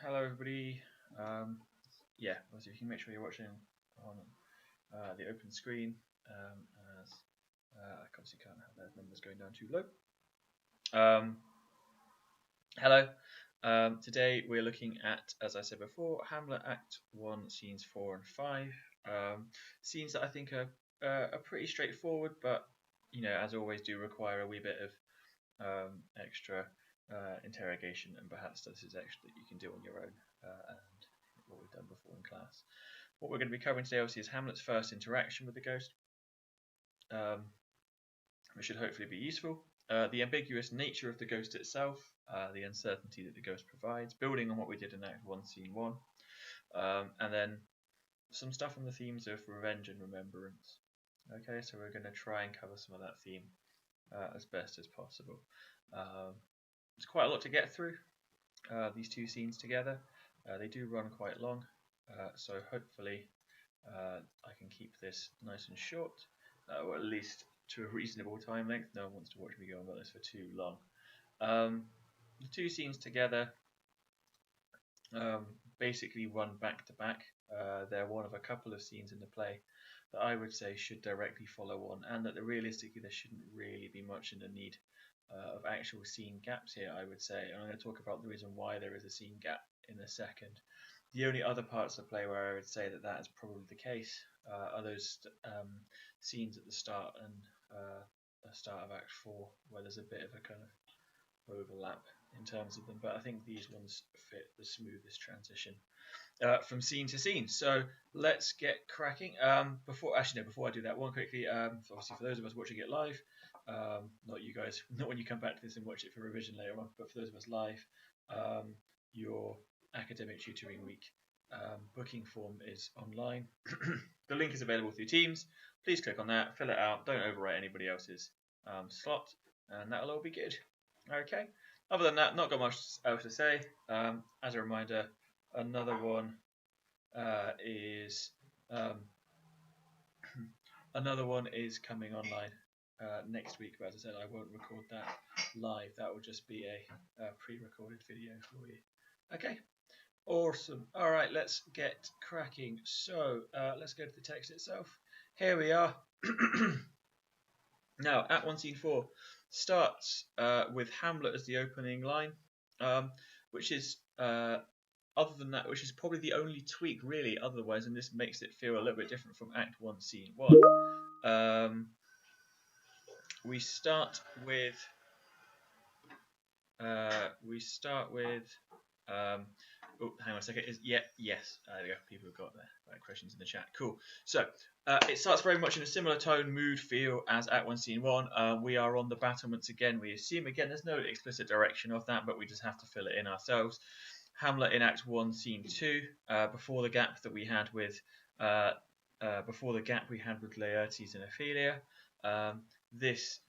Hello everybody. Yeah, obviously you can make sure you're watching on the open screen, as I obviously can't have those numbers going down too low. Um, Hello. Today we're looking at, as I said before, Hamlet Act 1, Scenes 4 and 5. Scenes that I think are pretty straightforward, but, as always, do require a wee bit of extra interrogation, and perhaps this is extra that you can do on your own, and what we've done before in class. What we're going to be covering today, obviously, is Hamlet's first interaction with the ghost, which should hopefully be useful. The ambiguous nature of the ghost itself, the uncertainty that the ghost provides, building on what we did in Act 1, Scene 1, and then some stuff on the themes of revenge and remembrance. Okay, so we're going to try and cover some of that theme as best as possible. There's quite a lot to get through, these two scenes together. They do run quite long, so hopefully I can keep this nice and short, or at least to a reasonable time length. No one wants to watch me go on about this for too long. The two scenes together basically run back to back. They're one of a couple of scenes in the play that I would say should directly follow on, and that realistically there shouldn't really be much in the need of actual scene gaps here, I would say. And I'm going to talk about the reason why there is a scene gap in a second. The only other parts of the play where I would say that that is probably the case are those scenes at the start and the start of Act 4, where there's a bit of a kind of overlap in terms of them. But I think these ones fit the smoothest transition from scene to scene. So let's get cracking. Before I do that, one quickly. Obviously, for those of us watching it live, not you guys, not when you come back to this and watch it for revision later on, but for those of us live, your academic tutoring week booking form is online. The link is available through Teams. Please click on that, fill it out. Don't overwrite anybody else's slot, and that'll all be good. Okay. Other than that, not got much else to say. As a reminder, another one is another one is coming online next week. But as I said, I won't record that live. That will just be a pre-recorded video for you. Okay. Awesome. All right, let's get cracking. So let's go to the text itself. Here we are. Now, Act 1, Scene 4 starts with Hamlet as the opening line, which is, other than that, which is probably the only tweak really otherwise, and this makes it feel a little bit different from Act 1, Scene 1. We start with oh, hang on a second. Yes. There we go. People have got their right questions in the chat. Cool. So it starts very much in a similar tone, mood, feel as Act 1, Scene 1. We are on the battlements again. We assume again there's no explicit direction of that, but we just have to fill it in ourselves. Hamlet in Act 1, Scene 2. Before the gap we had with Laertes and Ophelia. This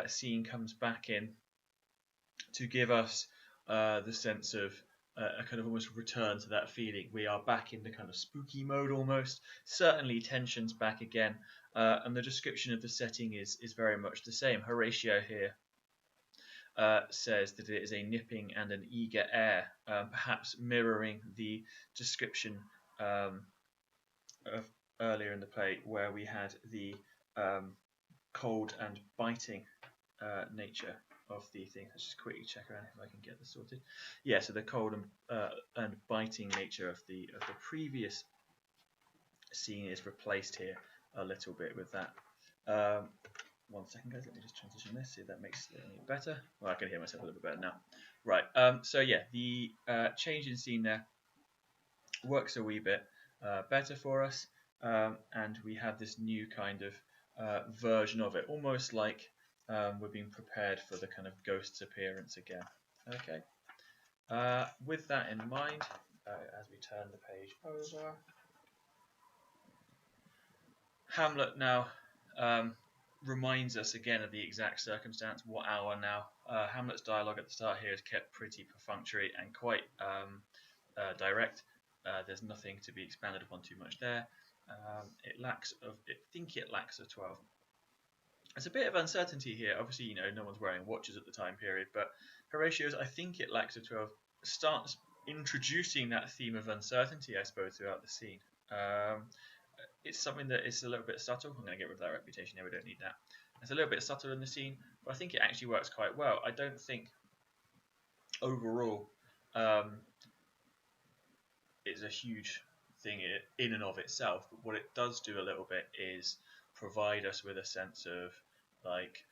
scene comes back in to give us the sense of a kind of almost return to that feeling. We are back in the kind of spooky mode almost. Certainly tension's back again, and the description of the setting is very much the same. Horatio here says that it is a nipping and an eager air, perhaps mirroring the description of earlier in the play where we had the cold and biting nature of the thing. Let's just quickly check around if I can get this sorted. Yeah, so the cold and biting nature of the previous scene is replaced here a little bit with that. 1 second, guys. Let me just transition this, see if that makes it any better. Well, I can hear myself a little bit better now. Right. So yeah, the change in scene there works a wee bit better for us, and we have this new kind of version of it, almost like we're being prepared for the kind of ghost's appearance again. Okay. With that in mind, as we turn the page over, Hamlet now reminds us again of the exact circumstance. What hour now? Hamlet's dialogue at the start here is kept pretty perfunctory and quite direct. There's nothing to be expanded upon too much there. I think it lacks a 12. There's a bit of uncertainty here. Obviously, no one's wearing watches at the time period, but Horatio's I think it lacks a 12 starts introducing that theme of uncertainty, I suppose, throughout the scene. Um, it's something that is a little bit subtle. I'm going to get rid of that reputation here. We don't need that. It's a little bit subtle in the scene, but I think it actually works quite well. I don't think overall it's a huge thing in and of itself, but what it does do a little bit is provide us with a sense of like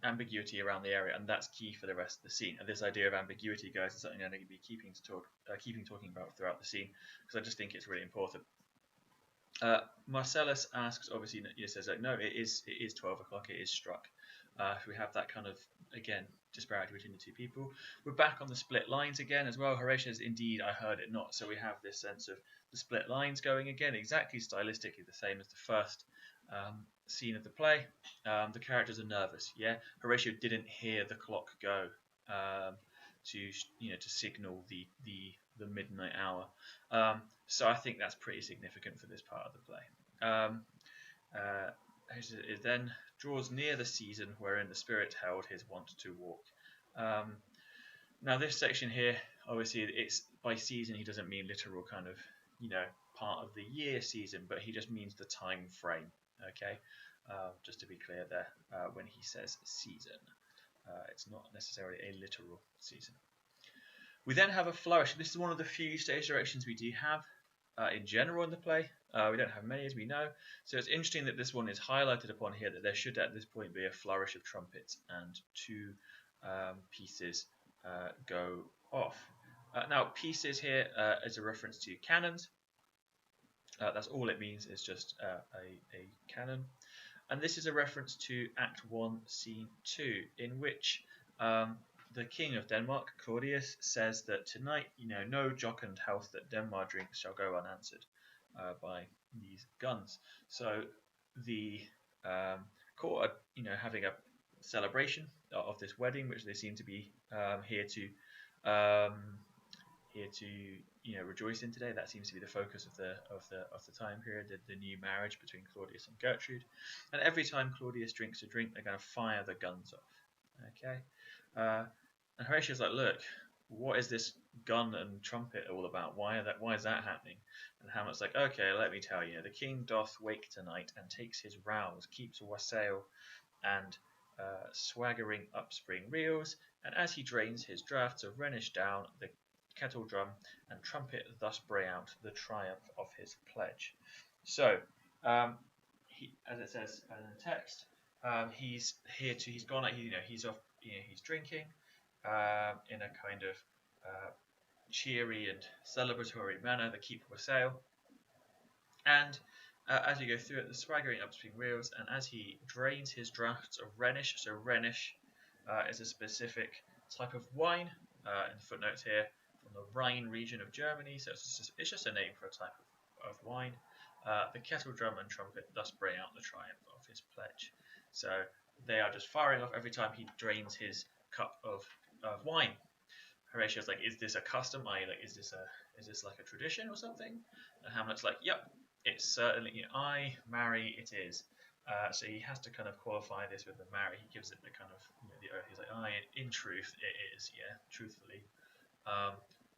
ambiguity around the area, and that's key for the rest of the scene. And this idea of ambiguity, guys, is something I'm going to be keeping talking about throughout the scene, because I just think it's really important. Marcellus asks, obviously, he says like, no, it is 12 o'clock, it is struck. We have that kind of, again, disparity between the two people. We're back on the split lines again as well. Horatio says, indeed, I heard it not. So we have this sense of the split lines going again, exactly stylistically the same as the first scene of the play. The characters are nervous. Yeah, Horatio didn't hear the clock go to signal the midnight hour. So I think that's pretty significant for this part of the play. It then draws near the season wherein the spirit held his wont to walk. Now this section here, obviously, it's by season. He doesn't mean literal kind of part of the year season, but he just means the time frame. Okay, just to be clear there, when he says season, it's not necessarily a literal season. We then have a flourish. This is one of the few stage directions we do have in general in the play. We don't have many, as we know. So it's interesting that this one is highlighted upon here, that there should at this point be a flourish of trumpets and two pieces go off. Now, pieces here is a reference to cannons. That's all it means, is just a cannon. And this is a reference to Act 1, Scene 2, in which the King of Denmark, Claudius, says that tonight, no jocund health that Denmark drinks shall go unanswered by these guns. So the court are, having a celebration of this wedding, which they seem to be here to rejoice in today. That seems to be the focus of the time period, the new marriage between Claudius and Gertrude. And every time Claudius drinks a drink, they're going to fire the guns off. Okay. And Horatio's like, look, what is this gun and trumpet all about? Why is that happening? And Hamlet's like, okay, let me tell you. The king doth wake tonight and takes his rouse, keeps wassail and swaggering upspring reels, and as he drains his draughts of Rhenish down, the kettle drum and trumpet thus bray out the triumph of his pledge. So, as it says in the text, he's gone out, he's off, he's drinking in a kind of cheery and celebratory manner, the keep wassail. And as you go through it, the swaggering upspring reels, and as he drains his draughts of Rhenish, so Rhenish is a specific type of wine, in the footnotes here, from the Rhine region of Germany, so it's just a name for a type of wine. The kettle drum and trumpet thus bray out the triumph of his pledge. So they are just firing off every time he drains his cup of wine. Horatio's like, is this a custom? Is this like a tradition or something? And Hamlet's like, yep, it's certainly, I marry, it is. So he has to kind of qualify this with the marry. He gives it the kind of the oath. He's like, in truth, it is, yeah, truthfully.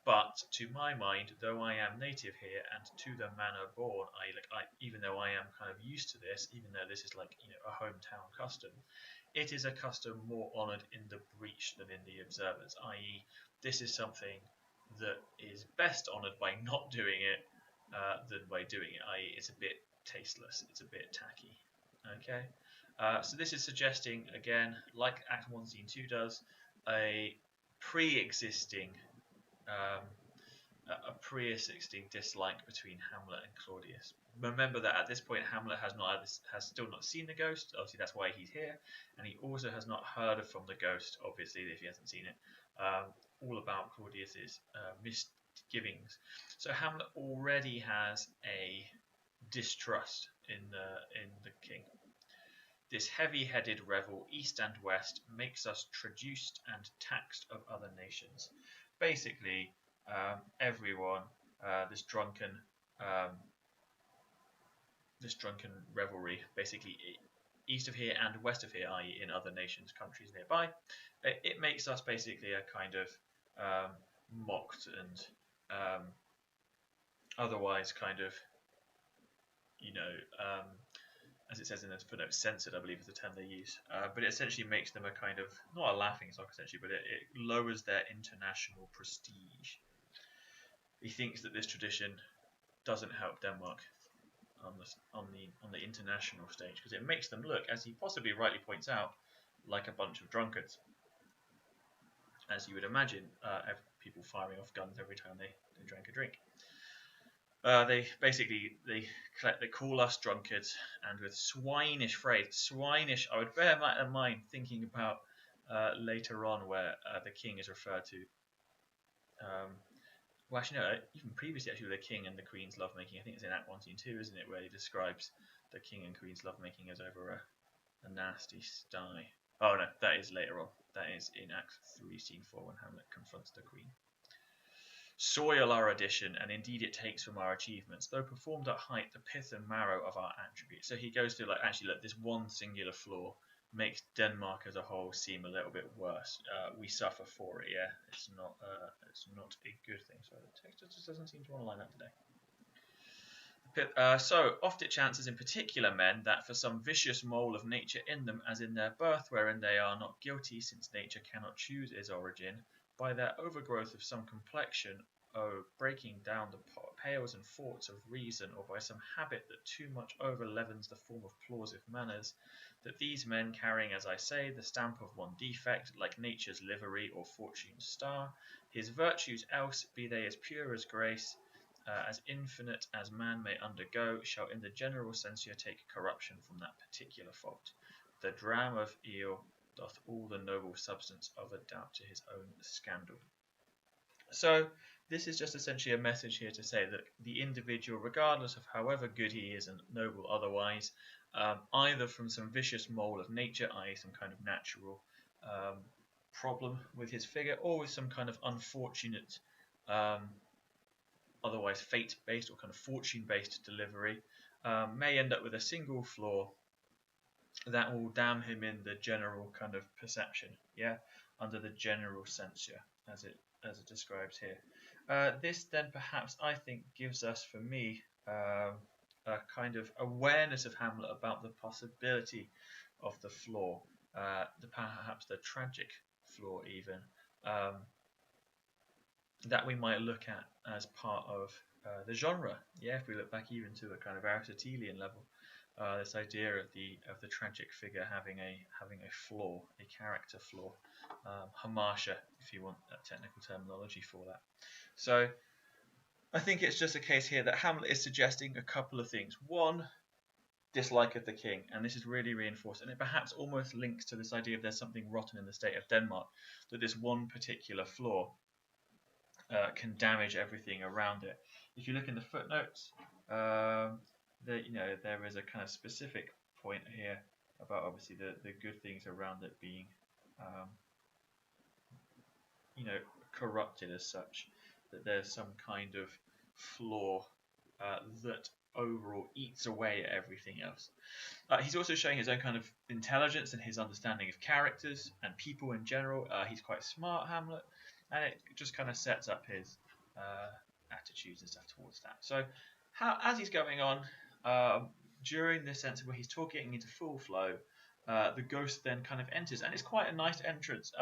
But to my mind, though I am native here and to the manner born, even though I am kind of used to this, even though this is like a hometown custom, it is a custom more honoured in the breach than in the observance. I.e., this is something that is best honoured by not doing it than by doing it. I.e., it's a bit tasteless, it's a bit tacky. Okay, so this is suggesting, again, like Act 1 Scene 2 does, a pre-existing dislike between Hamlet and Claudius. Remember that at this point Hamlet has still not seen the ghost. Obviously that's why he's here, and he also has not heard from the ghost, obviously, if he hasn't seen it, all about Claudius's misgivings. So Hamlet already has a distrust in the king. This heavy-headed revel, east and west, makes us traduced and taxed of other nations. Basically, everyone, this drunken revelry, basically east of here and west of here, i.e. in other nations, countries nearby, it makes us basically a kind of mocked and otherwise kind of, you know, as it says in the footnote, censored, I believe is the term they use. But it essentially makes them a kind of, not a laughing stock essentially, but it lowers their international prestige. He thinks that this tradition doesn't help Denmark on the international stage because it makes them look, as he possibly rightly points out, like a bunch of drunkards. As you would imagine, people firing off guns every time they drank a drink. They call us drunkards, and with swinish phrase, swinish. I would bear that in mind, thinking about later on where the king is referred to. Well, actually, no, even previously, actually, with the king and the queen's lovemaking. I think it's in Act 1, Scene 2, isn't it, where he describes the king and queen's lovemaking as over a nasty sty. Oh no, that is later on. That is in Act 3, Scene 4, when Hamlet confronts the queen. Soil our addition, and indeed it takes from our achievements, though performed at height, the pith and marrow of our attributes. So he goes to, like, actually, look, this one singular flaw makes Denmark as a whole seem a little bit worse. We suffer for it, yeah. It's not a good thing. So the text just doesn't seem to want to line up today. So oft it chances in particular men that for some vicious mole of nature in them, as in their birth, wherein they are not guilty, since nature cannot choose its origin, by their overgrowth of some complexion, breaking down the pales and forts of reason, or by some habit that too much overleavens the form of plausive manners, that these men, carrying, as I say, the stamp of one defect, like nature's livery or fortune's star, his virtues else, be they as pure as grace, as infinite as man may undergo, shall in the general censure take corruption from that particular fault. The dram of eel doth all the noble substance of a doubt to his own scandal. So this is just essentially a message here to say that the individual, regardless of however good he is and noble otherwise, either from some vicious mole of nature, i.e. some kind of natural problem with his figure, or with some kind of unfortunate, otherwise fate-based or kind of fortune-based delivery, may end up with a single flaw that will damn him in the general kind of perception, yeah, under the general censure, as it describes here. This then perhaps, I think, gives us, for me, a kind of awareness of Hamlet about the possibility of the flaw, perhaps the tragic flaw even, that we might look at as part of the genre. Yeah, if we look back even to a kind of Aristotelian level, this idea of the tragic figure having a flaw, a character flaw, hamartia, if you want that technical terminology for that. So I think it's just a case here that Hamlet is suggesting a couple of things. One, dislike of the king, and this is really reinforced, and it perhaps almost links to this idea of there's something rotten in the state of Denmark, that this one particular flaw can damage everything around it. If you look in the footnotes, there is a kind of specific point here about obviously the good things around it being, corrupted as such, that there's some kind of flaw that overall eats away at everything else. He's also showing his own kind of intelligence and his understanding of characters and people in general. He's quite smart, Hamlet, and it just kind of sets up his attitudes and stuff towards that. So as he's going on, during this sense where he's talking into full flow, the ghost then kind of enters, and it's quite a nice entrance.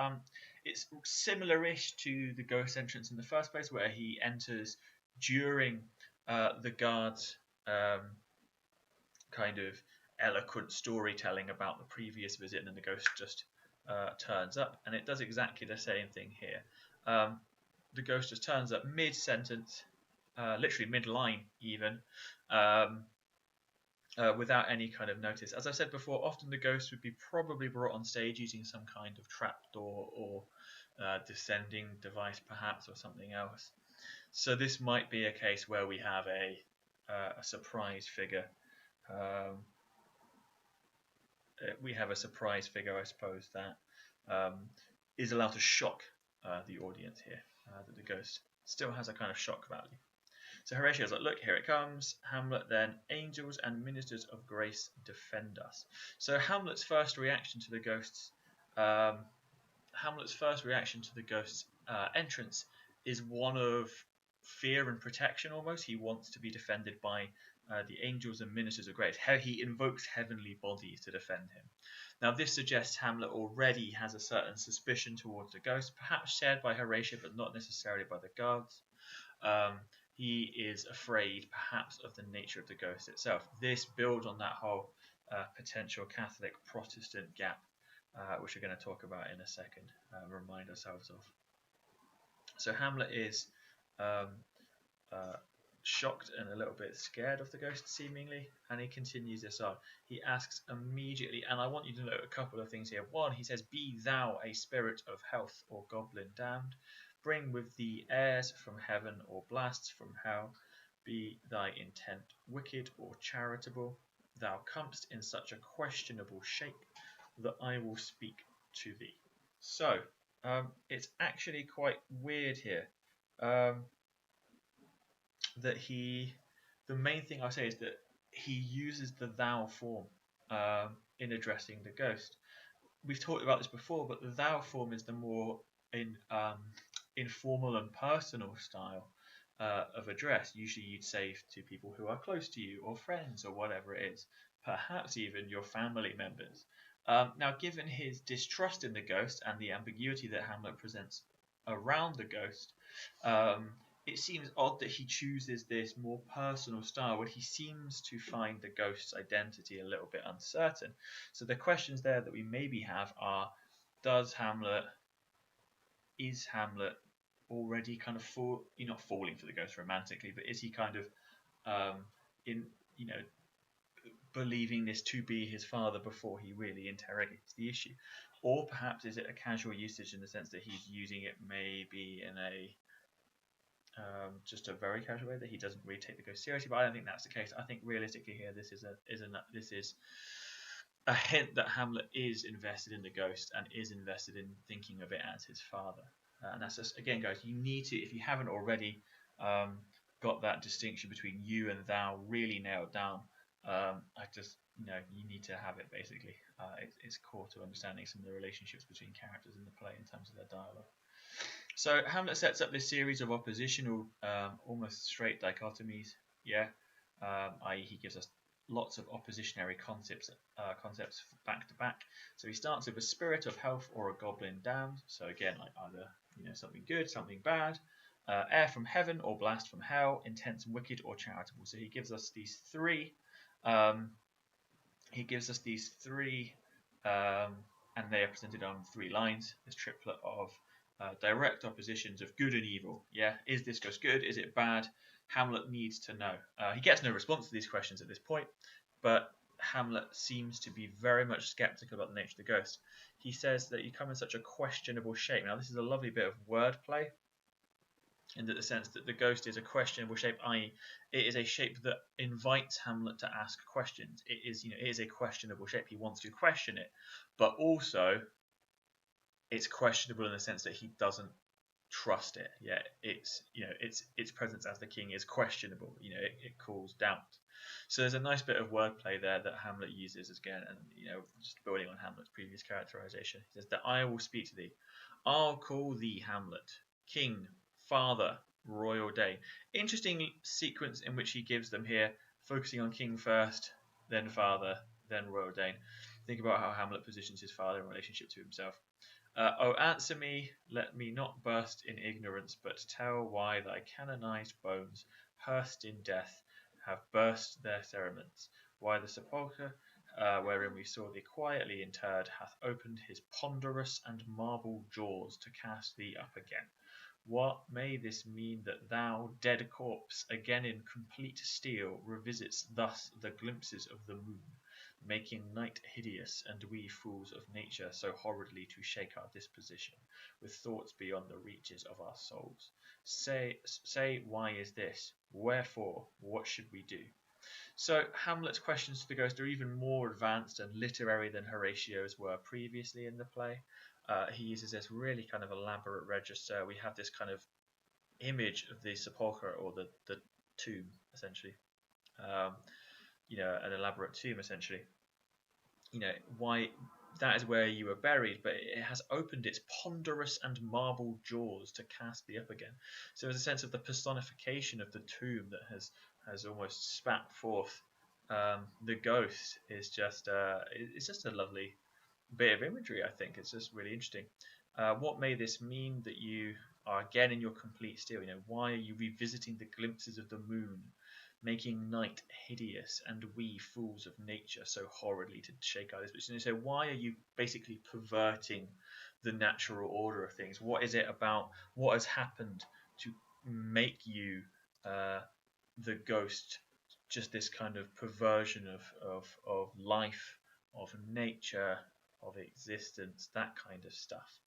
It's similar-ish to the ghost entrance in the first place, where he enters during the guard's kind of eloquent storytelling about the previous visit, and then the ghost just turns up, and it does exactly the same thing here. The ghost just turns up mid-sentence, literally mid-line even, without any kind of notice. As I said before, often the ghost would be probably brought on stage using some kind of trapdoor or descending device perhaps, or something else. So this might be a case where we have a surprise figure. We have a surprise figure, I suppose, that is allowed to shock the audience here. That the ghost still has a kind of shock value. So Horatio's like, look, here it comes. Hamlet then, angels and ministers of grace defend us. So Hamlet's first reaction to the ghost's entrance is one of fear and protection almost. He wants to be defended by the angels and ministers of grace. He invokes heavenly bodies to defend him. Now, this suggests Hamlet already has a certain suspicion towards the ghost, perhaps shared by Horatio, but not necessarily by the guards. He is afraid, perhaps, of the nature of the ghost itself. This builds on that whole potential Catholic-Protestant gap, which we're going to talk about in a second, remind ourselves of. So Hamlet is shocked and a little bit scared of the ghost, seemingly, and he continues this on. He asks immediately, and I want you to note a couple of things here. One, he says, "Be thou a spirit of health or goblin damned? Bring with thee airs from heaven or blasts from hell. Be thy intent wicked or charitable? Thou comest in such a questionable shape that I will speak to thee." So, it's actually quite weird here. That the main thing I'll say is that he uses the thou form in addressing the ghost. We've talked about this before, but the thou form is the more informal and personal style of address. Usually you'd say to people who are close to you or friends or whatever it is, perhaps even your family members. Now, given his distrust in the ghost and the ambiguity that Hamlet presents around the ghost, it seems odd that he chooses this more personal style where he seems to find the ghost's identity a little bit uncertain. So the questions there that we maybe have are, is Hamlet already kind of not falling for the ghost romantically, but is he kind of believing this to be his father before he really interrogates the issue? Or perhaps is it a casual usage in the sense that he's using it maybe in a just a very casual way, that he doesn't really take the ghost seriously? But I don't think that's the case. I think realistically here, this is a hint that Hamlet is invested in the ghost and is invested in thinking of it as his father. And that's just, again, guys, you need to, if you haven't already got that distinction between you and thou really nailed down, you need to have it, basically. It's core to understanding some of the relationships between characters in the play in terms of their dialogue. So Hamlet sets up this series of oppositional, almost straight dichotomies, i.e. he gives us lots of oppositionary concepts back to back. So he starts with a spirit of health or a goblin damned. So again, like either something good, something bad. Air from heaven or blast from hell, intense, wicked, or charitable. So he gives us these three. And they are presented on 3 lines. This triplet of direct oppositions of good and evil. Yeah, is this ghost good? Is it bad? Hamlet needs to know. He gets no response to these questions at this point, but Hamlet seems to be very much skeptical about the nature of the ghost. He says that you come in such a questionable shape. Now, this is a lovely bit of wordplay, in the sense that the ghost is a questionable shape, i.e. it is a shape that invites Hamlet to ask questions. It is a questionable shape. He wants to question it, but also it's questionable in the sense that he doesn't trust it. Yeah, its presence as the king is questionable. It calls doubt. So there's a nice bit of wordplay there that Hamlet uses again, and just building on Hamlet's previous characterization. He says that I will speak to thee. I'll call thee Hamlet, king, father, royal Dane. Interesting sequence in which he gives them here, focusing on king first, then father, then royal Dane. Think about how Hamlet positions his father in relationship to himself. Oh, answer me, let me not burst in ignorance, but tell why thy canonized bones, hearsed in death, have burst their cerements, why the sepulchre wherein we saw thee quietly interred hath opened his ponderous and marble jaws to cast thee up again. What may this mean that thou, dead corpse, again in complete steel, revisits thus the glimpses of the moon, making night hideous, and we fools of nature so horridly to shake our disposition, with thoughts beyond the reaches of our souls? Say, why is this? Wherefore? What should we do? So Hamlet's questions to the ghost are even more advanced and literary than Horatio's were previously in the play. He uses this really kind of elaborate register. We have this kind of image of the sepulchre, or the tomb, essentially. An elaborate tomb, essentially. Why that is where you were buried, but it has opened its ponderous and marble jaws to cast thee up again. So there's a sense of the personification of the tomb that has almost spat forth. The ghost is just it's just a lovely bit of imagery. I think it's just really interesting. What may this mean that you are again in your complete still? Why are you revisiting the glimpses of the moon, making night hideous, and we fools of nature so horridly to shake our disposition? So why are you basically perverting the natural order of things? What is it about what has happened to make you the ghost? Just this kind of perversion of life, of nature, of existence, that kind of stuff.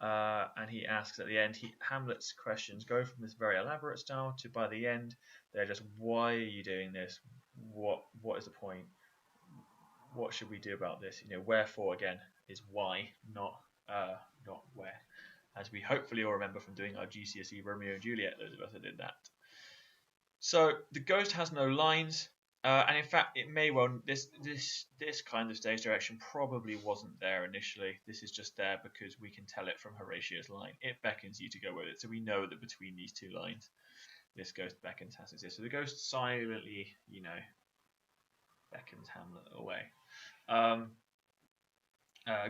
And he asks at the end, Hamlet's questions go from this very elaborate style to by the end, they're just, why are you doing this? What is the point? What should we do about this? Wherefore again is why, not where. As we hopefully all remember from doing our GCSE Romeo and Juliet, those of us that did that. So the ghost has no lines. And in fact, it may well this kind of stage direction probably wasn't there initially. This is just there because we can tell it from Horatio's line. It beckons you to go with it, so we know that between these two lines, this ghost beckons has exist. So the ghost silently, beckons Hamlet away.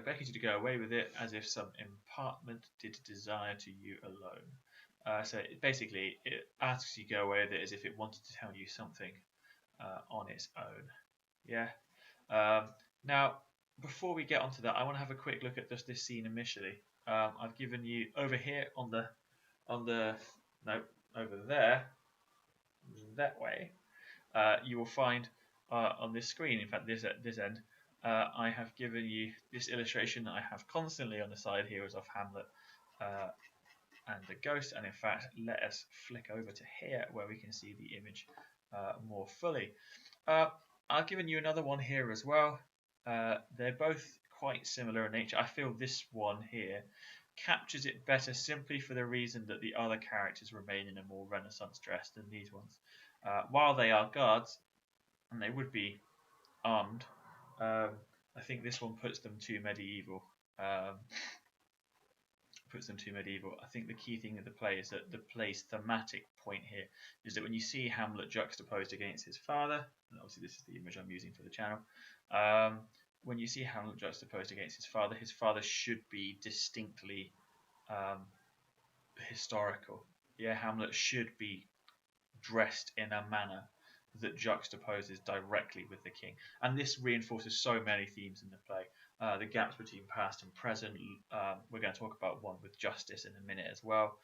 Beckons you to go away with it, as if some impartment did desire to you alone. So basically, it asks you to go away with it as if it wanted to tell you something. On its own. Yeah. Now, before we get onto that, I want to have a quick look at just this scene initially. I've given you over here on the no, over there, that way. You will find on this screen, in fact, this end, I have given you this illustration that I have constantly on the side here is of Hamlet and the ghost. And in fact, let us flick over to here where we can see the image more fully. I've given you another one here as well. They're both quite similar in nature. I feel this one here captures it better simply for the reason that the other characters remain in a more Renaissance dress than these ones. While they are guards, and they would be armed, I think this one puts them to medieval. I think the key thing of the play is that the play's thematic point here is that when you see Hamlet juxtaposed against his father, and obviously this is the image I'm using for the channel, when you see Hamlet juxtaposed against his father should be distinctly historical. Yeah, Hamlet should be dressed in a manner that juxtaposes directly with the king, and this reinforces so many themes in the play. The gaps between past and present. We're going to talk about one with justice in a minute as well,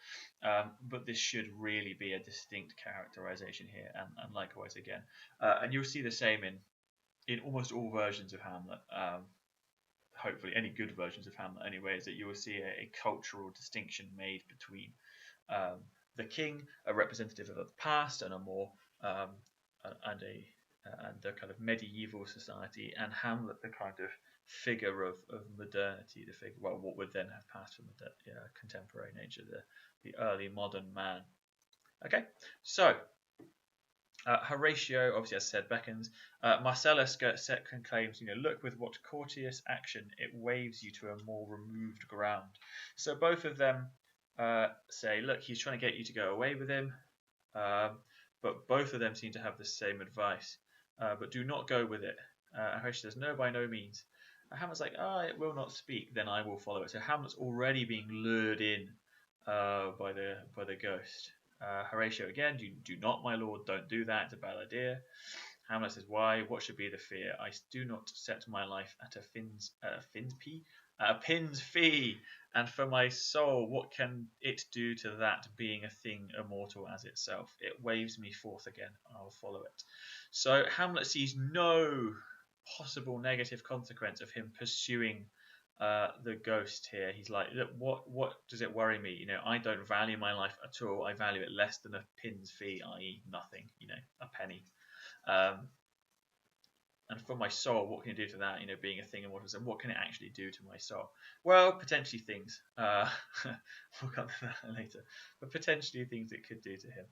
but this should really be a distinct characterization here, and likewise again, and you'll see the same in almost all versions of Hamlet. Hopefully, any good versions of Hamlet, anyway, is that you will see a cultural distinction made between the king, a representative of the past, and a more and the kind of medieval society, and Hamlet, the kind of figure of modernity, the figure, well, what would then have passed from the contemporary nature, the early modern man. Okay, so Horatio, obviously, as I said, beckons. Marcellus claims, look with what courteous action it waves you to a more removed ground. So both of them say, look, he's trying to get you to go away with him, but both of them seem to have the same advice. But do not go with it. Horatio says, no, by no means. Hamlet's like, it will not speak, then I will follow it. So Hamlet's already being lured in by the ghost. Horatio again, do not, my lord, don't do that, it's a bad idea. Hamlet says, why? What should be the fear? I do not set my life at a pin's fee, and for my soul, what can it do to that, being a thing immortal as itself? It waves me forth again, I'll follow it. So Hamlet sees no possible negative consequence of him pursuing the ghost here. He's like, look, what does it worry me? I don't value my life at all. I value it less than a pin's fee, i.e. nothing, a penny. And for my soul, what can it do to that? Being a thing immortal, and what can it actually do to my soul? Well, potentially things. We'll come to that later. But potentially things it could do to him.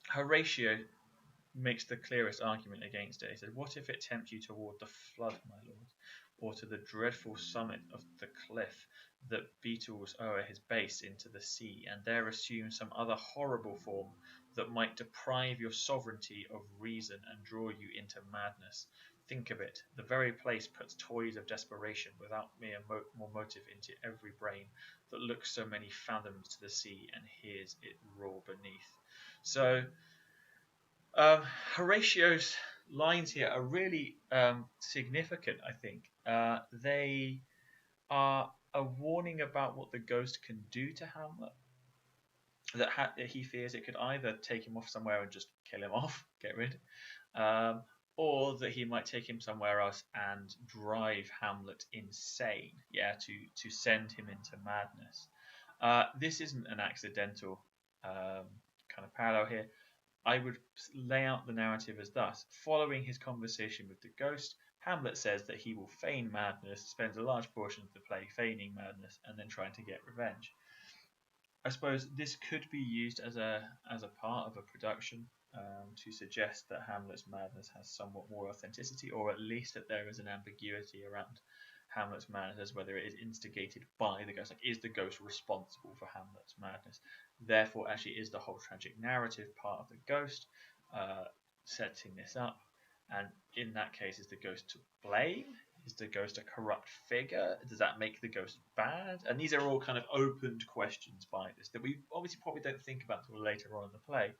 Horatio makes the clearest argument against it. He said, what if it tempts you toward the flood, my lord? or to the dreadful summit of the cliff that beetles o'er his base into the sea, and there assume some other horrible form that might deprive your sovereignty of reason and draw you into madness. Think of it, the very place puts toys of desperation without more motive into every brain that looks so many fathoms to the sea and hears it roar beneath. So Horatio's lines here are really significant, I think. They are a warning about what the ghost can do to Hamlet. That he fears it could either take him off somewhere and just kill him off, get rid, um, or that he might take him somewhere else and drive Hamlet insane, to send him into madness. This isn't an accidental kind of parallel here. I would lay out the narrative as thus. Following his conversation with the ghost, Hamlet says that he will feign madness, spends a large portion of the play feigning madness, and then trying to get revenge. I suppose this could be used as a part of a production to suggest that Hamlet's madness has somewhat more authenticity, or at least that there is an ambiguity around Hamlet's madness, whether it is instigated by the ghost. Like, is the ghost responsible for Hamlet's madness? Therefore, actually, is the whole tragic narrative part of the ghost setting this up? And in that case, is the ghost to blame? Is the ghost a corrupt figure? Does that make the ghost bad? And these are all kind of opened questions by this that we obviously probably don't think about until later on in the play.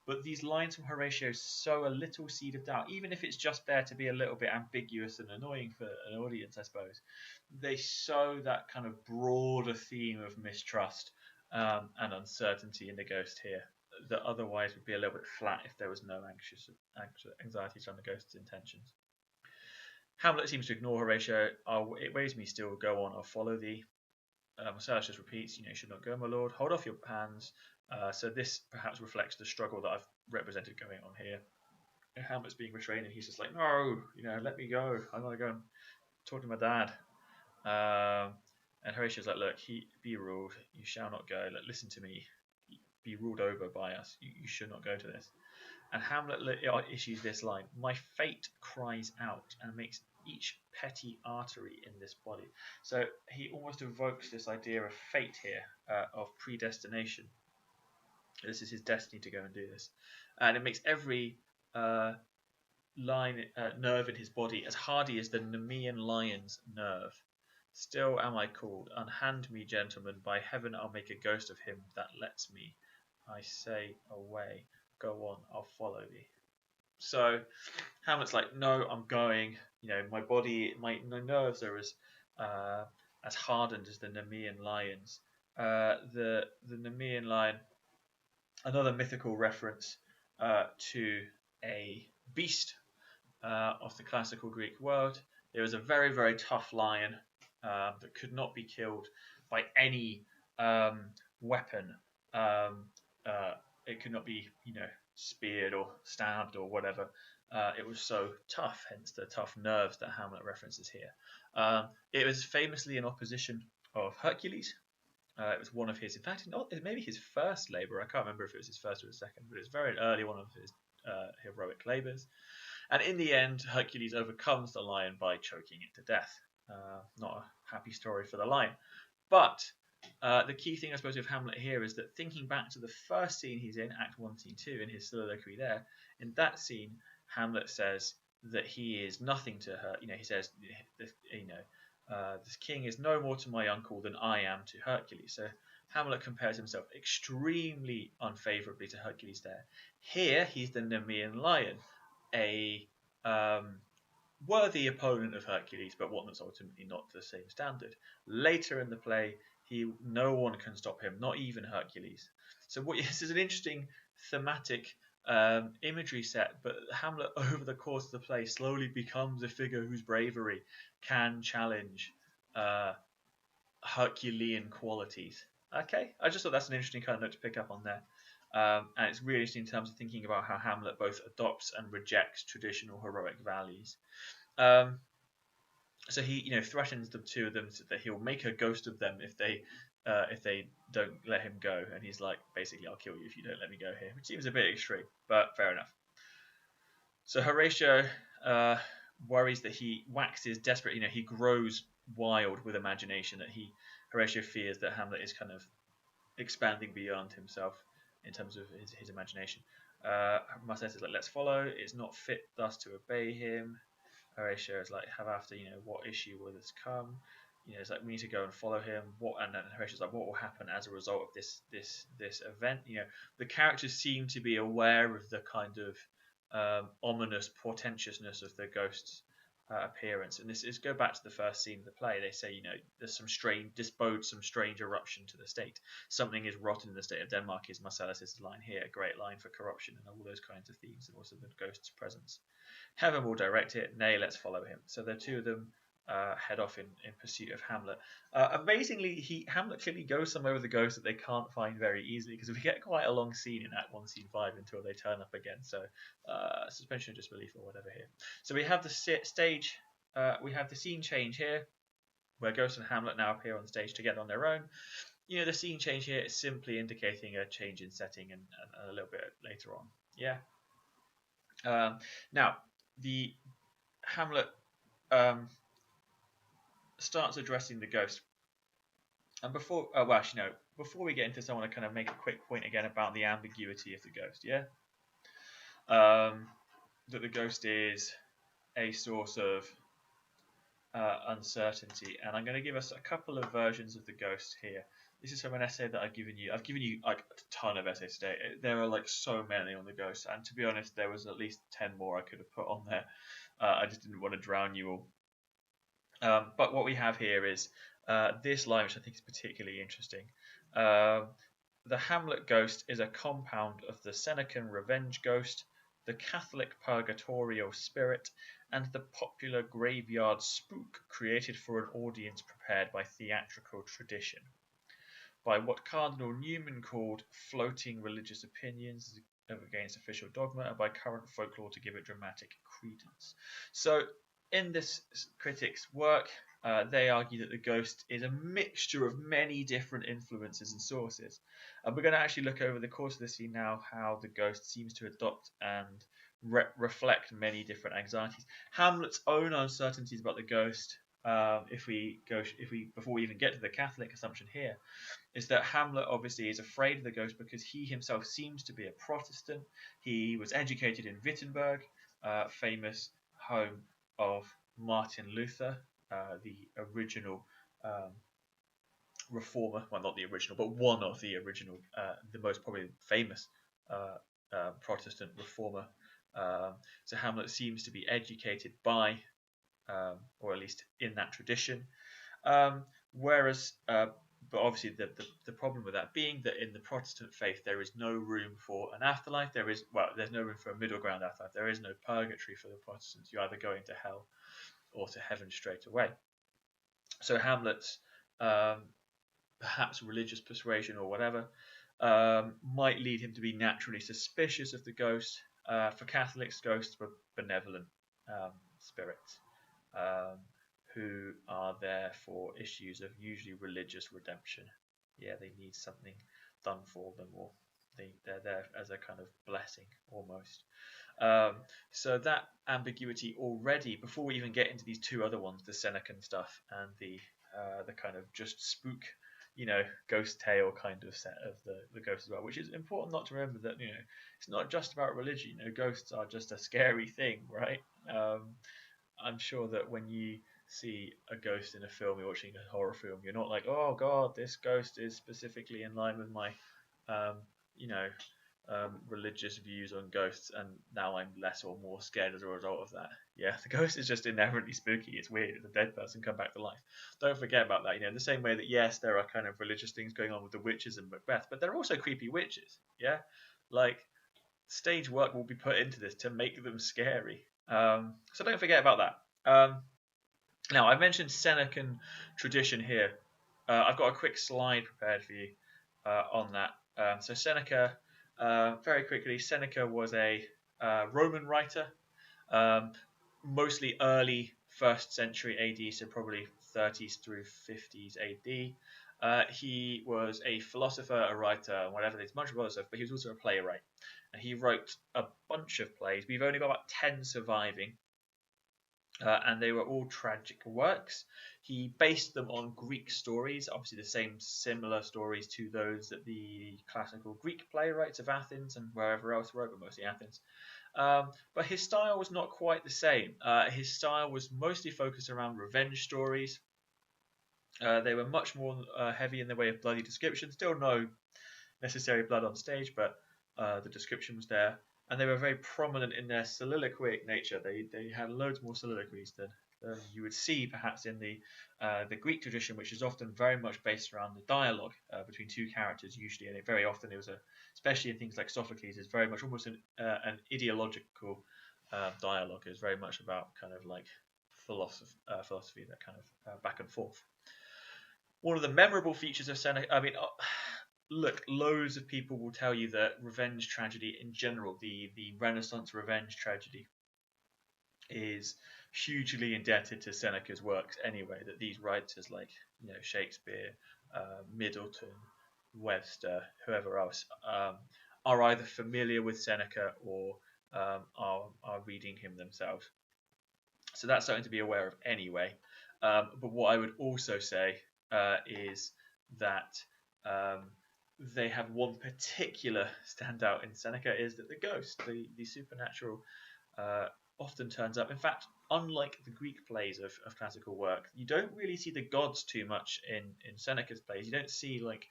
But these lines from Horatio sow a little seed of doubt, even if it's just there to be a little bit ambiguous and annoying for an audience, I suppose. They sow that kind of broader theme of mistrust and uncertainty in the ghost here that otherwise would be a little bit flat if there was no anxiety around the ghost's intentions. Hamlet seems to ignore Horatio. It weighs me still. Go on. I'll follow thee. Marcellus just repeats, you should not go, my lord. Hold off your hands. So this perhaps reflects the struggle that I've represented going on here. Hamlet's being restrained, and he's just like, no, let me go. I want to go and talk to my dad. And Horatio's like, look, be ruled. You shall not go. Listen to me. Be ruled over by us. You should not go to this. And Hamlet issues this line: my fate cries out and makes each petty artery in this body. So he almost evokes this idea of fate here, of predestination. This is his destiny to go and do this. And it makes every nerve in his body as hardy as the Nemean lion's nerve. Still am I called. Unhand me, gentlemen. By heaven, I'll make a ghost of him that lets me. I say away. Go on, I'll follow thee. So Hamlet's like, no, I'm going. My body, my nerves are as hardened as the Nemean lions. The Nemean lion, another mythical reference to a beast of the classical Greek world. It was a very, very tough lion that could not be killed by any weapon. It could not be, speared or stabbed or whatever. It was so tough, hence the tough nerves that Hamlet references here. It was famously in opposition of Hercules. It was one of his, in fact, maybe his first labour. I can't remember if it was his first or his second, but it's very early one of his heroic labours. And in the end, Hercules overcomes the lion by choking it to death. Not a happy story for the lion. But the key thing, I suppose, with Hamlet here is that thinking back to the first scene he's in, Act 1, Scene 2, in his soliloquy there, in that scene, Hamlet says that he is nothing to her. He says, this king is no more to my uncle than I am to Hercules. So Hamlet compares himself extremely unfavourably to Hercules there. Here, he's the Nemean lion, a worthy opponent of Hercules, but one that's ultimately not to the same standard. Later in the play, no one can stop him, not even Hercules. So this is an interesting thematic imagery set, but Hamlet, over the course of the play, slowly becomes a figure whose bravery can challenge Herculean qualities. Okay, I just thought that's an interesting kind of note to pick up on there. And it's really interesting in terms of thinking about how Hamlet both adopts and rejects traditional heroic values. So he, threatens the two of them that he'll make a ghost of them if they don't let him go. And he's like, basically, I'll kill you if you don't let me go here, which seems a bit extreme, but fair enough. So Horatio worries that he waxes desperate. He grows wild with imagination. That Horatio fears that Hamlet is kind of expanding beyond himself in terms of his imagination. Marcellus is like, let's follow. It's not fit thus to obey him. Horatio is like, have after, what issue will this come? It's like we need to go and follow him. And then Horatio's like, what will happen as a result of this event? The characters seem to be aware of the kind of ominous portentousness of the ghost's appearance. And this is go back to the first scene of the play. They say, there's some strange eruption to the state. Something is rotten in the state of Denmark. Is Marcellus's line here, a great line for corruption and all those kinds of themes, and also the ghost's presence. Heaven will direct it. Nay, let's follow him. So the two of them head off in pursuit of Hamlet. Amazingly, Hamlet clearly goes somewhere with the ghost that they can't find very easily, because we get quite a long scene in Act 1, Scene 5 until they turn up again. So suspension of disbelief or whatever here. So we have the stage, we have the scene change here, where Ghost and Hamlet now appear on stage together on their own. The scene change here is simply indicating a change in setting and a little bit later on. Yeah. Now, the Hamlet starts addressing the ghost, and before we get into this, I want to kind of make a quick point again about the ambiguity of the ghost. Yeah, that the ghost is a source of uncertainty, and I'm going to give us a couple of versions of the ghost here. This is from an essay that I've given you. I've given you like a ton of essays today. There are like so many on the ghost, and to be honest, there was at least 10 more I could have put on there. I just didn't want to drown you all. But what we have here is this line, which I think is particularly interesting. The Hamlet ghost is a compound of the Senecan revenge ghost, the Catholic purgatorial spirit, and the popular graveyard spook created for an audience prepared by theatrical tradition. By what Cardinal Newman called floating religious opinions against official dogma, and by current folklore to give it dramatic credence. So, in this critic's work, they argue that the ghost is a mixture of many different influences and sources. And we're going to actually look over the course of the scene now how the ghost seems to adopt and reflect many different anxieties. Hamlet's own uncertainties about the ghost, before we even get to the Catholic assumption here, is that Hamlet obviously is afraid of the ghost because he himself seems to be a Protestant. He was educated in Wittenberg, famous home of Martin Luther, the original reformer. Well, not the original, but one of the original, the most probably famous Protestant reformer. So Hamlet seems to be educated by, or at least in that tradition. Whereas, but obviously the problem with that being that in the Protestant faith there is no room for an afterlife. There's no room for a middle ground afterlife. There is no purgatory for the Protestants. You either go into hell or to heaven straight away. So Hamlet's perhaps religious persuasion or whatever might lead him to be naturally suspicious of the ghost. For Catholics, ghosts were benevolent spirits who are there for issues of usually religious redemption. Yeah, they need something done for them, or they're there as a kind of blessing almost. So that ambiguity already, before we even get into these two other ones, the Senecan stuff and the kind of just spook, ghost tale kind of set of the ghost as well, which is important not to remember that, it's not just about religion. Ghosts are just a scary thing, right? I'm sure that when you see a ghost in a film, you're watching a horror film, you're not like, oh god, this ghost is specifically in line with my religious views on ghosts, and now I'm less or more scared as a result of that. Yeah, the ghost is just inherently spooky. It's weird. It's a dead person come back to life. Don't forget about that. The same way that, yes, there are kind of religious things going on with the witches and Macbeth, but there are also creepy witches. Yeah, like stage work will be put into this to make them scary. So don't forget about that. Now, I mentioned Senecan tradition here. I've got a quick slide prepared for you on that. So Seneca, very quickly, Seneca was a Roman writer, mostly early 1st century AD, so probably 30s through 50s AD. He was a philosopher, a writer, whatever. There's much of other stuff, but he was also a playwright. And he wrote a bunch of plays. We've only got about 10 surviving. and they were all tragic works. He based them on Greek stories, obviously the same similar stories to those that the classical Greek playwrights of Athens and wherever else wrote, but mostly Athens. But his style was not quite the same. His style was mostly focused around revenge stories. They were much more heavy in the way of bloody description. Still no necessary blood on stage, but the description was there. And they were very prominent in their soliloquic nature. They had loads more soliloquies than you would see perhaps in the Greek tradition, which is often very much based around the dialogue between two characters usually, and very often it was especially in things like Sophocles, is very much almost an ideological dialogue. It's very much about kind of like philosophy, that kind of back and forth. One of the memorable features of Seneca, I mean, look, loads of people will tell you that revenge tragedy in general, the Renaissance revenge tragedy, is hugely indebted to Seneca's works anyway. That these writers like Shakespeare, Middleton, Webster, whoever else, are either familiar with Seneca or are reading him themselves. So that's something to be aware of anyway. But what I would also say is that they have one particular standout in Seneca, is that the ghost, the supernatural, often turns up. In fact, unlike the Greek plays of classical work, you don't really see the gods too much in Seneca's plays. You don't see, like,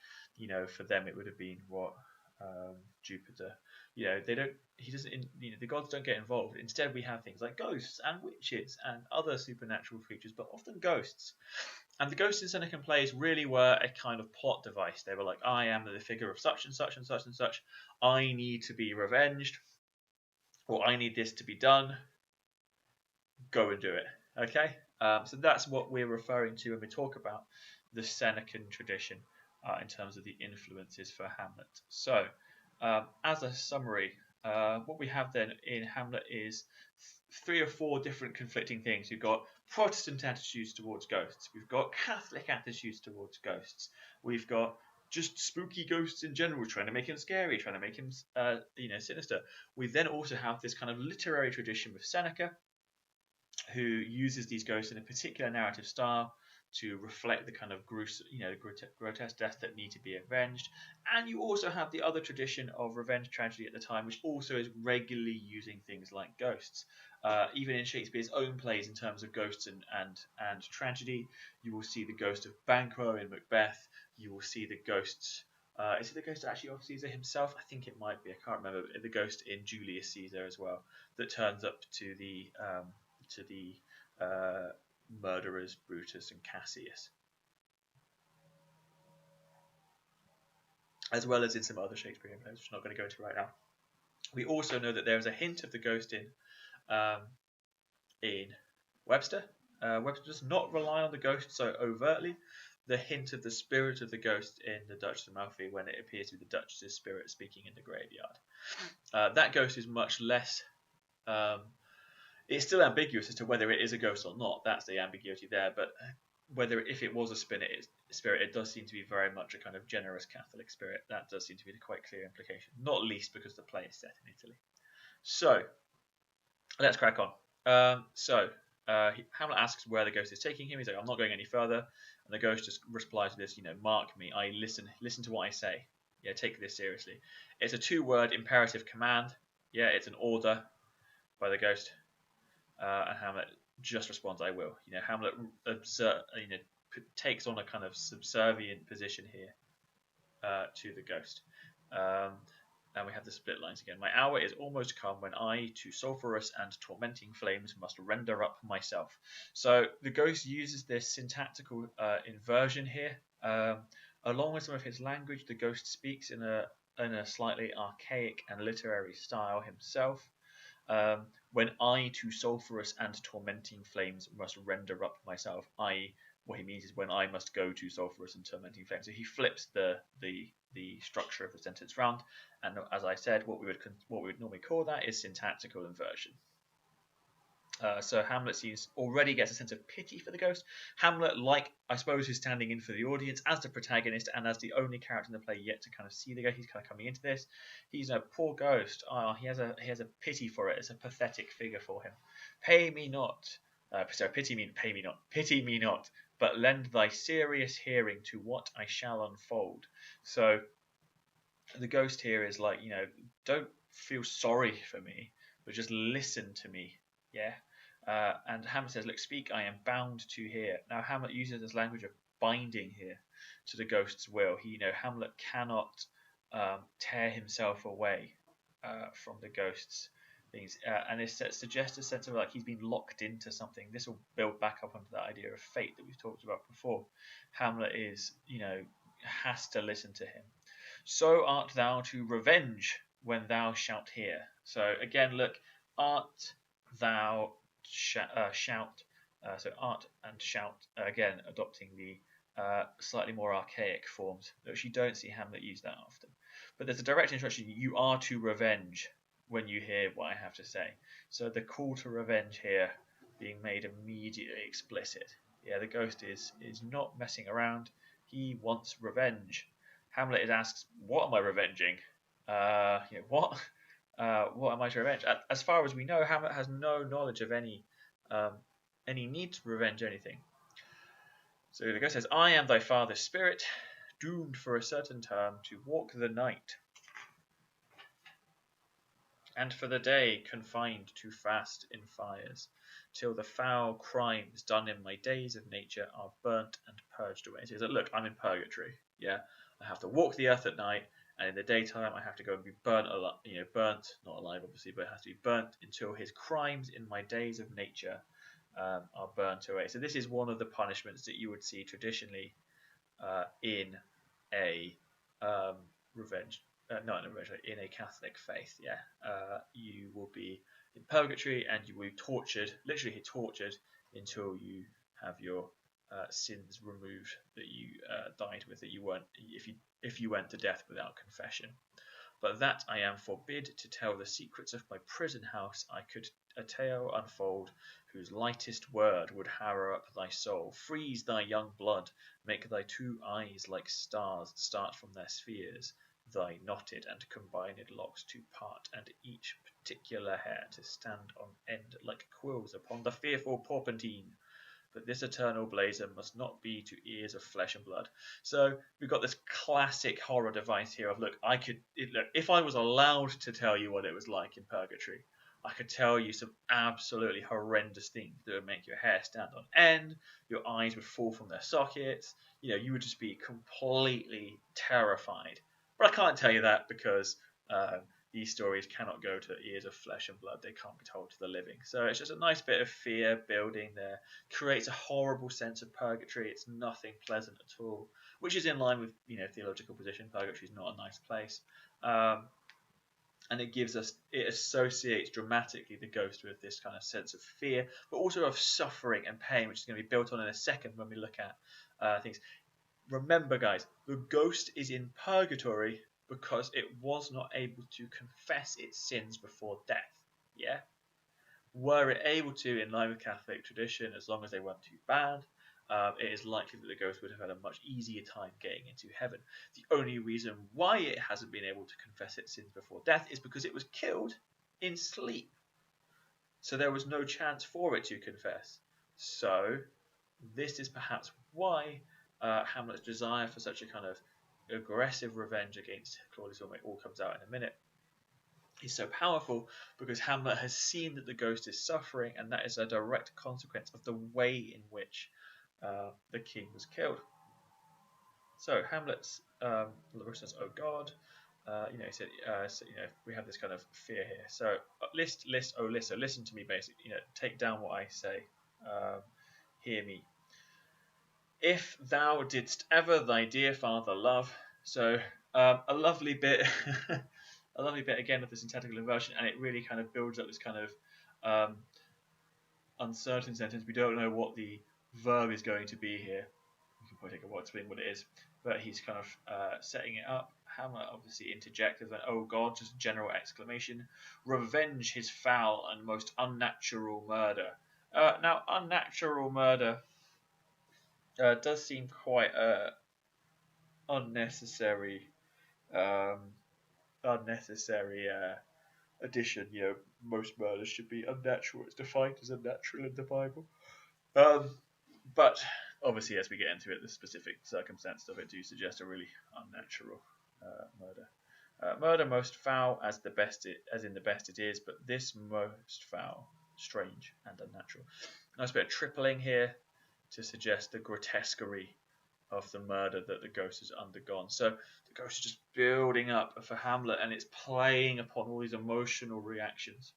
for them it would have been what, Jupiter. They don't. He doesn't. The gods don't get involved. Instead, we have things like ghosts and witches and other supernatural creatures, but often ghosts. And the ghosts in Senecan plays really were a kind of plot device. They were like, I am the figure of such and such and such and such. I need to be revenged, or I need this to be done. Go and do it. Okay? So that's what we're referring to when we talk about the Senecan tradition in terms of the influences for Hamlet. So, as a summary, what we have then in Hamlet is three or four different conflicting things. We've got Protestant attitudes towards ghosts. We've got Catholic attitudes towards ghosts. We've got just spooky ghosts in general, trying to make him scary, trying to make him, sinister. We then also have this kind of literary tradition with Seneca, who uses these ghosts in a particular narrative style to reflect the kind of grotesque deaths that need to be avenged. And you also have the other tradition of revenge tragedy at the time, which also is regularly using things like ghosts. Even in Shakespeare's own plays, in terms of ghosts and tragedy, you will see the ghost of Banquo in Macbeth. You will see the ghosts. Is it the ghost actually of Caesar himself? I think it might be. I can't remember. The ghost in Julius Caesar as well, that turns up to the murderers Brutus and Cassius, as well as in some other Shakespearean plays, which I'm not going to go into right now. We also know that there is a hint of the ghost in Webster. Webster does not rely on the ghost so overtly. The hint of the spirit of the ghost in the Duchess of Malfi, when it appears to be the Duchess's spirit speaking in the graveyard. That ghost is much less. It's still ambiguous as to whether it is a ghost or not. That's the ambiguity there. But if it was a spirit, it does seem to be very much a kind of generous Catholic spirit. That does seem to be the quite clear implication, not least because the play is set in Italy. So let's crack on. Hamlet asks where the ghost is taking him. He's like, I'm not going any further. And the ghost just replies to this, mark me. I listen to what I say. Yeah, take this seriously. It's a 2-word imperative command. Yeah, it's an order by the ghost. And Hamlet just responds, I will. Hamlet takes on a kind of subservient position here to the ghost. And we have the split lines again. My hour is almost come when I, to sulphurous and tormenting flames, must render up myself. So the ghost uses this syntactical inversion here. Along with some of his language, the ghost speaks in a slightly archaic and literary style himself. When I, to sulphurous and tormenting flames, must render up myself, what he means is when I must go to sulphurous and tormenting flames. So he flips the structure of the sentence round, and as I said, what we would normally call that is syntactical inversion. So Hamlet already gets a sense of pity for the ghost. Hamlet, I suppose, who's standing in for the audience as the protagonist and as the only character in the play yet to kind of see the ghost. He's kind of coming into this. He's a poor ghost. He has a pity for it. It's a pathetic figure for him. Pay me not. So pity me not, but lend thy serious hearing to what I shall unfold. So the ghost here is like, don't feel sorry for me, but just listen to me. Yeah. And Hamlet says, look, speak, I am bound to hear. Now, Hamlet uses this language of binding here to the ghost's will. Hamlet cannot tear himself away from the ghost's things. And it suggests a sense of like he's been locked into something. This will build back up onto that idea of fate that we've talked about before. Hamlet has to listen to him. So art thou to revenge when thou shalt hear. So again, look, art thou shout. So art and shout, again, adopting the slightly more archaic forms, which you don't see Hamlet use that often. But there's a direct instruction, you are to revenge when you hear what I have to say. So the call to revenge here being made immediately explicit. Yeah, the ghost is not messing around. He wants revenge. Hamlet asks, "What am I revenging? What? What am I to revenge?" As far as we know, Hamlet has no knowledge of any need to revenge anything. So the ghost says, "I am thy father's spirit, doomed for a certain term to walk the night, and for the day confined to fast in fires, till the foul crimes done in my days of nature are burnt and purged away." So he says, look, I'm in purgatory. Yeah, I have to walk the earth at night, and in the daytime I have to go and be burnt alive. Burnt, not alive obviously, but it has to be burnt until his crimes in my days of nature are burnt away. So this is one of the punishments that you would see traditionally in a revenge. Not in a revenge, in a Catholic faith. Yeah, you will be in purgatory and you will be tortured, literally tortured, until you have your sins removed that you died with, that you weren't, if you went to death without confession. But that I am forbid to tell the secrets of my prison house. I could a tale unfold whose lightest word would harrow up thy soul, freeze thy young blood, make thy two eyes like stars start from their spheres, thy knotted and combined locks to part, and each particular hair to stand on end like quills upon the fearful porpentine. But this eternal blazer must not be to ears of flesh and blood. So we've got this classic horror device here of, look, if I was allowed to tell you what it was like in purgatory, I could tell you some absolutely horrendous things that would make your hair stand on end, your eyes would fall from their sockets, you would just be completely terrified. But I can't tell you that because these stories cannot go to ears of flesh and blood. They can't be told to the living. So it's just a nice bit of fear building there. Creates a horrible sense of purgatory. It's nothing pleasant at all, which is in line with theological position. Purgatory is not a nice place. And it associates dramatically the ghost with this kind of sense of fear, but also of suffering and pain, which is going to be built on in a second when we look at things. Remember, guys, the ghost is in purgatory because it was not able to confess its sins before death. Yeah? Were it able to, in line with Catholic tradition, as long as they weren't too bad, it is likely that the ghost would have had a much easier time getting into heaven. The only reason why it hasn't been able to confess its sins before death is because it was killed in sleep. So there was no chance for it to confess. So this is perhaps why Hamlet's desire for such a kind of aggressive revenge against Claudius, when it all comes out in a minute, is so powerful, because Hamlet has seen that the ghost is suffering, and that is a direct consequence of the way in which the king was killed. So Hamlet's says, "Oh God," he said, we have this kind of fear here. So list, oh listen, listen to me, basically. Take down what I say. Hear me. If thou didst ever thy dear father love. So a lovely bit, a lovely bit again of the syntactical inversion, and it really kind of builds up this kind of uncertain sentence. We don't know what the verb is going to be here. We can probably take a while to explain what it is, but he's kind of setting it up. Hamlet obviously interjects with an "Oh God," just general exclamation. Revenge his foul and most unnatural murder. Now, unnatural murder does seem quite unnecessary addition, most murders should be unnatural. It's defined as unnatural in the Bible. Um, but obviously, as we get into it, the specific circumstances of it do suggest a really unnatural murder. Murder most foul as in the best it is, but this most foul, strange and unnatural. Nice bit of tripling here to suggest the grotesquerie of the murder that the ghost has undergone. So the ghost is just building up for Hamlet, and it's playing upon all these emotional reactions.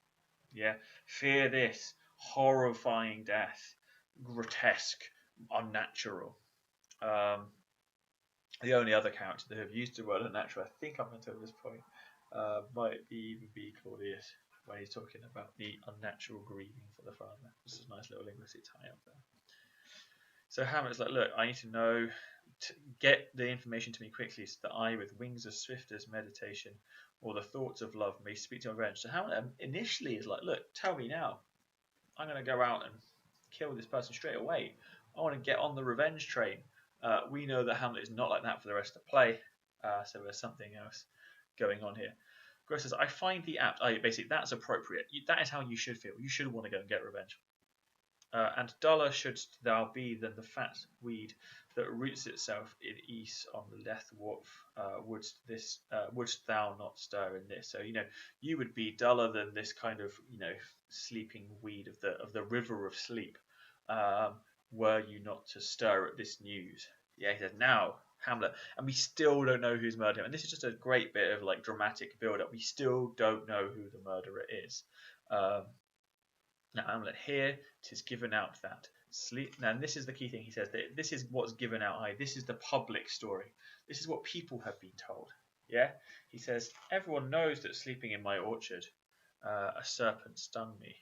Yeah, fear this, horrifying death, grotesque, unnatural. Um, the only other character that have used the word unnatural, I think up until this point, might even be Claudius, when he's talking about the unnatural grieving for the father. This is a nice little linguistic tie up there. So Hamlet's like, look, I need to know, get the information to me quickly, so that I, with wings as swift as meditation, or the thoughts of love, may speak to revenge. So Hamlet initially is like, look, tell me now. I'm going to go out and kill this person straight away. I want to get on the revenge train. We know that Hamlet is not like that for the rest of the play, so there's something else going on here. Gross says, I find the apt. Basically, that's appropriate. That is how you should feel. You should want to go and get revenge. And duller shouldst thou be than the fat weed that roots itself in ease on the leth wharf. Wouldst thou not stir in this? So you would be duller than this kind of sleeping weed of the river of sleep, were you not to stir at this news. Yeah, he says now Hamlet, and we still don't know who's murdered him. And this is just a great bit of dramatic build up. We still don't know who the murderer is. Now Hamlet here, 'tis given out that sleep. Now, and this is the key thing. He says that this is what's given out. This is the public story. This is what people have been told. Yeah, he says everyone knows that sleeping in my orchard, a serpent stung me.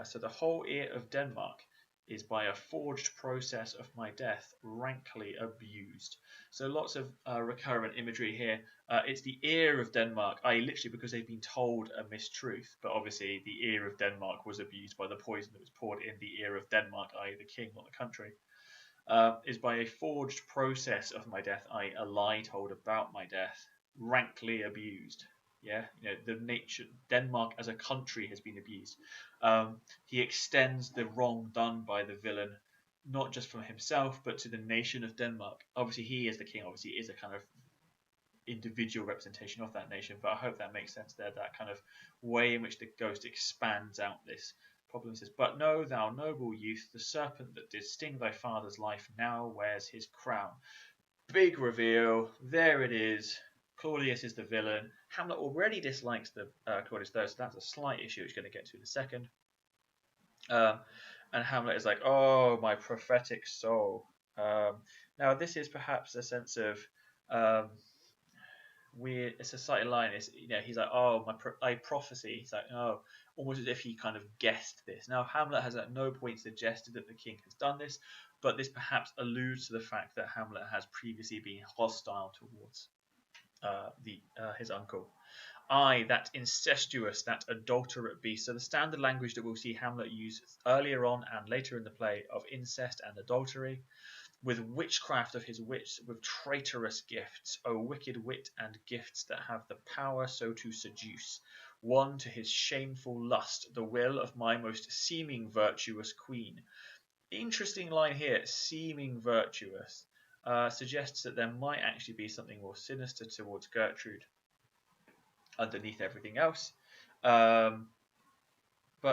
So the whole ear of Denmark is by a forged process of my death rankly abused. So lots of recurrent imagery here. It's the ear of Denmark, literally because they've been told a mistruth, but obviously the ear of Denmark was abused by the poison that was poured in the ear of Denmark, i.e. the king, not the country. Is by a forged process of my death, i.e. a lie told about my death, rankly abused. Yeah, the nature Denmark as a country has been abused. He extends the wrong done by the villain, not just from himself, but to the nation of Denmark. Obviously, he is the king. Obviously, is a kind of individual representation of that nation. But I hope that makes sense there. That kind of way in which the ghost expands out this problem. Says, but know thou, noble youth, the serpent that did sting thy father's life now wears his crown. Big reveal. There it is. Claudius is the villain. Hamlet already dislikes the Claudius though, so that's a slight issue which we're going to get to in a second. And Hamlet is like, oh, my prophetic soul. Now this is perhaps a sense of weird. It's a slight line. It's he's like, oh, my prophecy. He's like, oh, almost as if he kind of guessed this. Now Hamlet has at no point suggested that the king has done this, but this perhaps alludes to the fact that Hamlet has previously been hostile towards his uncle. That incestuous, that adulterate beast. So the standard language that we'll see Hamlet use earlier on and later in the play of incest and adultery, with witchcraft of his wits, with traitorous gifts, O wicked wit and gifts that have the power so to seduce one to his shameful lust, the will of my most seeming virtuous queen. Interesting line here, seeming virtuous, suggests that there might actually be something more sinister towards Gertrude underneath everything else. But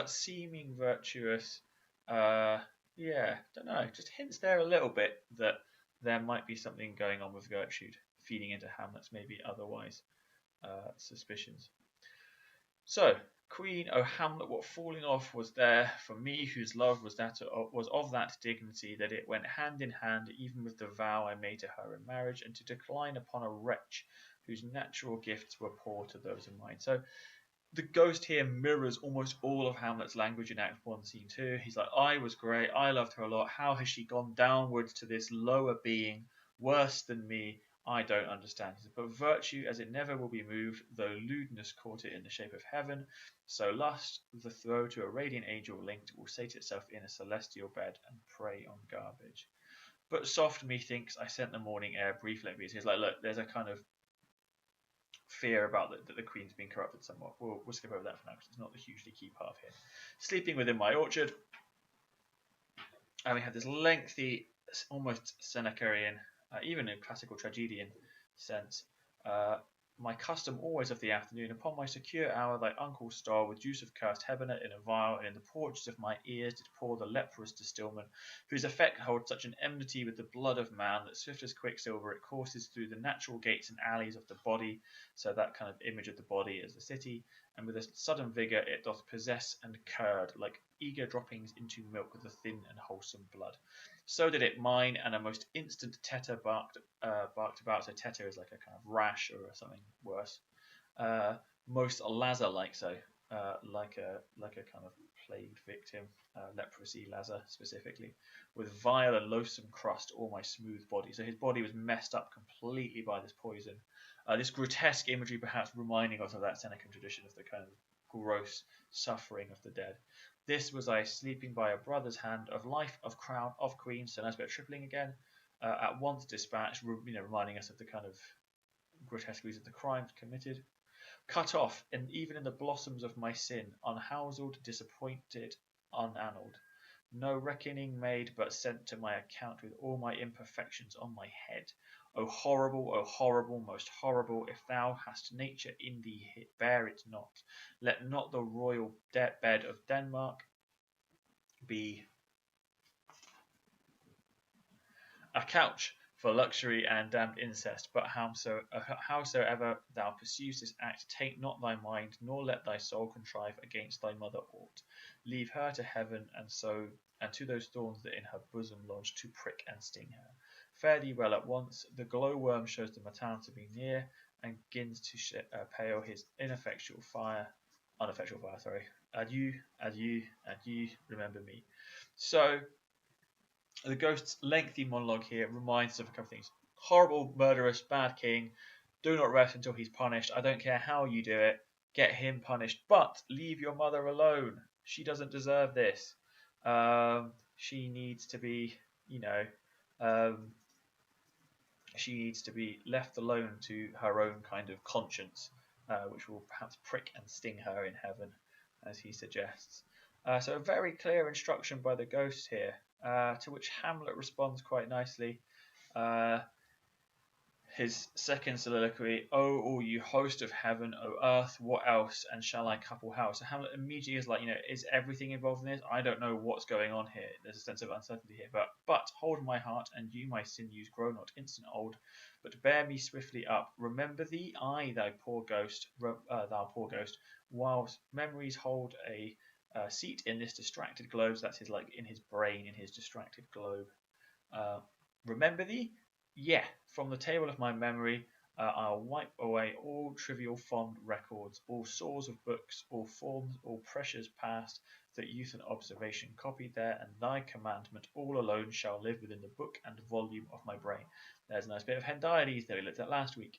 seeming virtuous, don't know, just hints there a little bit that there might be something going on with Gertrude, feeding into Hamlet's maybe otherwise suspicions. So, Queen, O Hamlet, what falling off was there for me, whose love was of that dignity that it went hand in hand even with the vow I made to her in marriage, and to decline upon a wretch whose natural gifts were poor to those of mine. So the ghost here mirrors almost all of Hamlet's language in Act 1, Scene 2. He's like, I was great, I loved her a lot, how has she gone downwards to this lower being, worse than me? I don't understand. But virtue, as it never will be moved, though lewdness caught it in the shape of heaven, so lust, the throw to a radiant angel linked, will sate itself in a celestial bed and prey on garbage. But soft, methinks, I sent the morning air brief like these. He's like, look, there's a kind of fear about that the queen's been corrupted somewhat. We'll skip over that for now because it's not the hugely key part here. Sleeping within my orchard, and we have this lengthy, almost Senecarian, even in classical tragedian sense. My custom always of the afternoon, upon my secure hour, thy uncle stole with juice of cursed Hebenet in a vial, and in the porches of my ears did pour the leprous distilment, whose effect holds such an enmity with the blood of man that swift as quicksilver it courses through the natural gates and alleys of the body, so that kind of image of the body as the city, and with a sudden vigour it doth possess and curd, like eager droppings into milk with the thin and wholesome blood. So did it mine, and a most instant tetter barked about. So tetter is like a kind of rash or something worse. Most Lazar like so, like a kind of plague victim, leprosy Lazar specifically, with vile and loathsome crust all my smooth body. So his body was messed up completely by this poison. This grotesque imagery perhaps reminding us of that Senecan tradition of the kind of gross suffering of the dead. This was I sleeping by a brother's hand, of life, of crown, of queen. So nice bit of tripling again. At once dispatched, reminding us of the kind of grotesqueries of the crimes committed. Cut off, and even in the blossoms of my sin, unhouselled, disappointed, unannalled. No reckoning made, but sent to my account with all my imperfections on my head. O horrible, most horrible, if thou hast nature in thee, bear it not. Let not the royal bed of Denmark be a couch for luxury and damned incest, but howsoever thou pursuest this act, take not thy mind, nor let thy soul contrive against thy mother aught. Leave her to heaven, and to those thorns that in her bosom lodge, to prick and sting her. Fare thee well at once. The glowworm shows the matern to be near, and begins to pale his unaffectual fire. Adieu, adieu, adieu, remember me. So, the ghost's lengthy monologue here reminds us of a couple of things. Horrible, murderous, bad king. Do not rest until he's punished. I don't care how you do it. Get him punished. But leave your mother alone. She doesn't deserve this. She needs to be, she needs to be left alone to her own kind of conscience, which will perhaps prick and sting her in heaven, as he suggests. So a very clear instruction by the ghost here, to which Hamlet responds quite nicely. His second soliloquy, "O all you host of heaven, O earth, what else, and shall I couple house?" So Hamlet immediately is like, is everything involved in this? I don't know what's going on here. There's a sense of uncertainty here. But hold my heart, and you, my sinews, grow not instant old, but bear me swiftly up. Remember thee, I, thou poor ghost, whilst memories hold a seat in this distracted globe. So that's his, like, in his brain, in his distracted globe. Remember thee? Yeah, from the table of my memory, I'll wipe away all trivial fond records, all sores of books, all forms, all pressures past, that youth and observation copied there, and thy commandment all alone shall live within the book and volume of my brain. There's a nice bit of Hendiades that we looked at last week.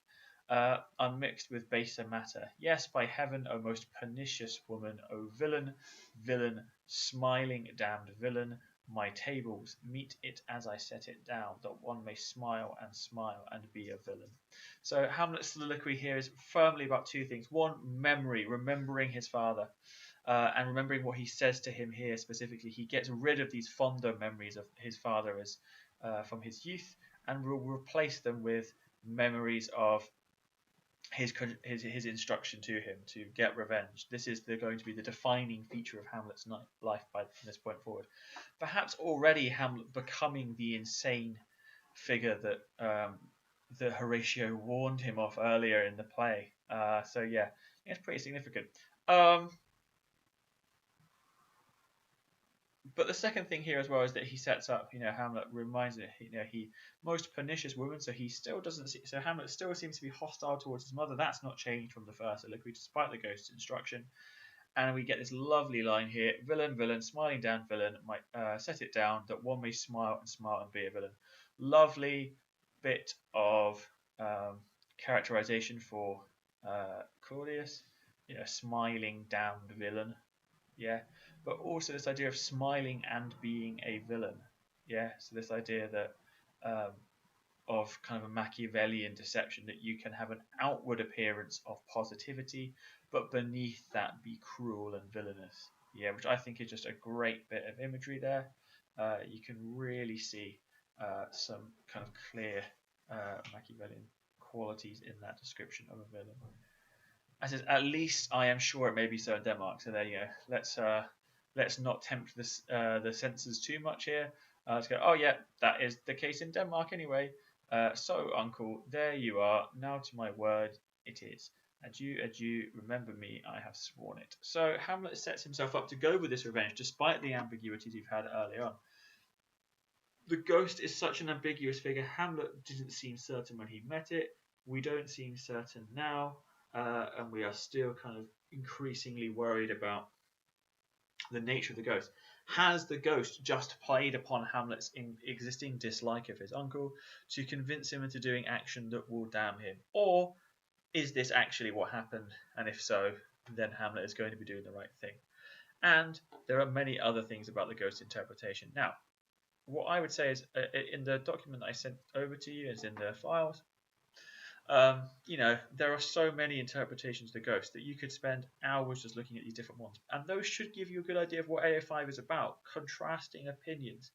Unmixed with baser matter. Yes, by heaven, O most pernicious woman, O villain, villain, smiling damned villain, my tables, meet it as I set it down, that one may smile and be a villain. So Hamlet's soliloquy here is firmly about two things. One, memory, remembering his father, and remembering what he says to him here specifically. He gets rid of these fonder memories of his father as from his youth, and will replace them with memories of his instruction to him to get revenge. This is going to be the defining feature of Hamlet's life from this point forward. Perhaps already Hamlet becoming the insane figure that Horatio warned him of earlier in the play. So yeah, it's pretty significant. But the second thing here as well is that he sets up, Hamlet reminds it, he most pernicious woman, so he still doesn't see, so Hamlet still seems to be hostile towards his mother. That's not changed from the first soliloquy, despite the ghost's instruction. And we get this lovely line here: villain, villain, smiling down villain, might set it down that one may smile and be a villain. Lovely bit of characterization for Claudius, smiling down villain. Yeah, but also this idea of smiling and being a villain. Yeah, so this idea that of kind of a Machiavellian deception, that you can have an outward appearance of positivity, but beneath that be cruel and villainous. Yeah, which I think is just a great bit of imagery there. You can really see some kind of clear Machiavellian qualities in that description of a villain. I says, at least I am sure it may be so in Denmark. So there you go. Let's not tempt the senses too much here. Let's go. Oh yeah, that is the case in Denmark anyway. So uncle, there you are. Now to my word, it is. Adieu, adieu. Remember me, I have sworn it. So Hamlet sets himself up to go with this revenge, despite the ambiguities we've had early on. The ghost is such an ambiguous figure. Hamlet didn't seem certain when he met it. We don't seem certain now. And we are still kind of increasingly worried about the nature of the ghost. Has the ghost just played upon Hamlet's existing dislike of his uncle to convince him into doing action that will damn him? Or is this actually what happened? And if so, then Hamlet is going to be doing the right thing. And there are many other things about the ghost interpretation. Now, what I would say is, in the document that I sent over to you, is in the files, there are so many interpretations of the ghost that you could spend hours just looking at these different ones. And those should give you a good idea of what AO5 is about. Contrasting opinions,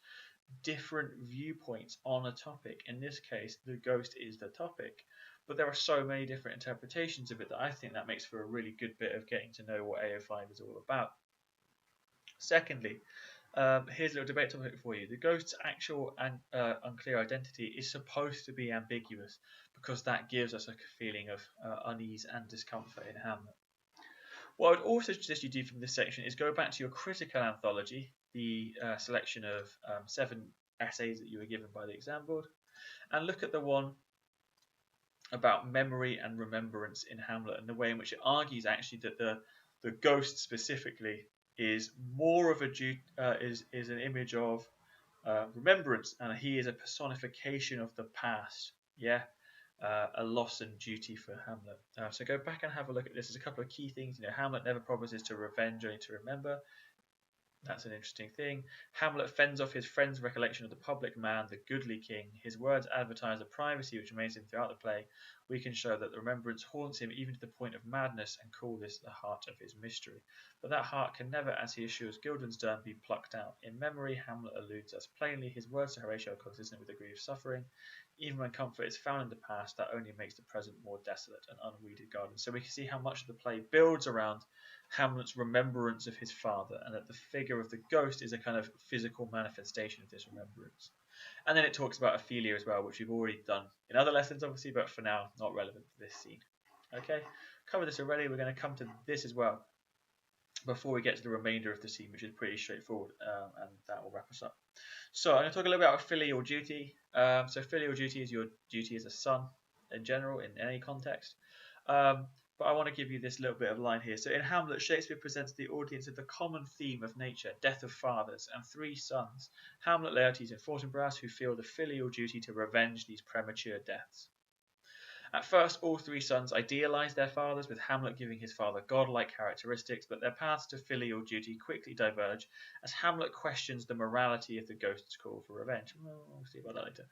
different viewpoints on a topic. In this case, the ghost is the topic. But there are so many different interpretations of it that I think that makes for a really good bit of getting to know what AO5 is all about. Secondly, here's a little debate topic for you. The ghost's actual and unclear identity is supposed to be ambiguous because that gives us a feeling of unease and discomfort in Hamlet. What I would also suggest you do from this section is go back to your critical anthology, the selection of 7 essays that you were given by the exam board, and look at the one about memory and remembrance in Hamlet, and the way in which it argues actually that the ghost specifically is more of is an image of remembrance, and he is a personification of the past. Yeah, a loss and duty for Hamlet. So go back and have a look at this. There's a couple of key things. Hamlet never promises to revenge, only to remember. That's an interesting thing. Hamlet fends off his friend's recollection of the public man, the goodly king. His words advertise the privacy which remains him throughout the play. We can show that the remembrance haunts him even to the point of madness, and call this the heart of his mystery. But that heart can never, as he assures Guildenstern, be plucked out. In memory, Hamlet eludes us plainly. His words to Horatio are consistent with the degree of suffering. Even when comfort is found in the past, that only makes the present more desolate and unweeded garden. So we can see how much of the play builds around Hamlet's remembrance of his father, and that the figure of the ghost is a kind of physical manifestation of this remembrance. And then it talks about Ophelia as well, which we've already done in other lessons, obviously, but for now, not relevant to this scene. Okay, covered this already. We're going to come to this as well before we get to the remainder of the scene, which is pretty straightforward, and that will wrap us up. So I'm going to talk a little bit about filial duty. So filial duty is your duty as a son in general, in any context. But I want to give you this little bit of line here. So in Hamlet, Shakespeare presents the audience with the common theme of nature, death of fathers, and 3 sons, Hamlet, Laertes, and Fortinbras, who feel the filial duty to revenge these premature deaths. At first, all 3 sons idealize their fathers, with Hamlet giving his father godlike characteristics, but their paths to filial duty quickly diverge as Hamlet questions the morality of the ghost's call for revenge. We'll see about that later.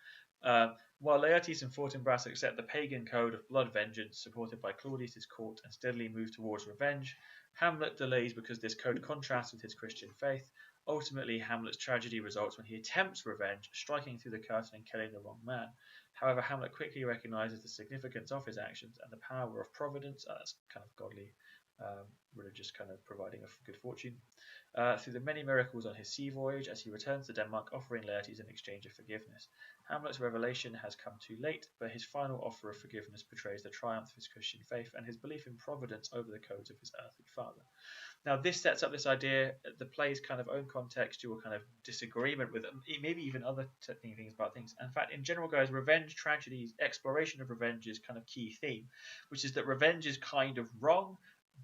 While Laertes and Fortinbras accept the pagan code of blood vengeance supported by Claudius's court and steadily move towards revenge, Hamlet delays because this code contrasts with his Christian faith. Ultimately, Hamlet's tragedy results when he attempts revenge, striking through the curtain and killing the wrong man. However, Hamlet quickly recognizes the significance of his actions and the power of providence. That's kind of godly, religious kind of providing of good fortune. Through the many miracles on his sea voyage as he returns to Denmark, offering Laertes an exchange of forgiveness. Hamlet's revelation has come too late, but his final offer of forgiveness portrays the triumph of his Christian faith and his belief in providence over the codes of his earthly father. Now, this sets up this idea, the play's kind of own contextual kind of disagreement with maybe even other things about things. In fact, in general, guys, revenge, tragedies, exploration of revenge is kind of key theme, which is that revenge is kind of wrong,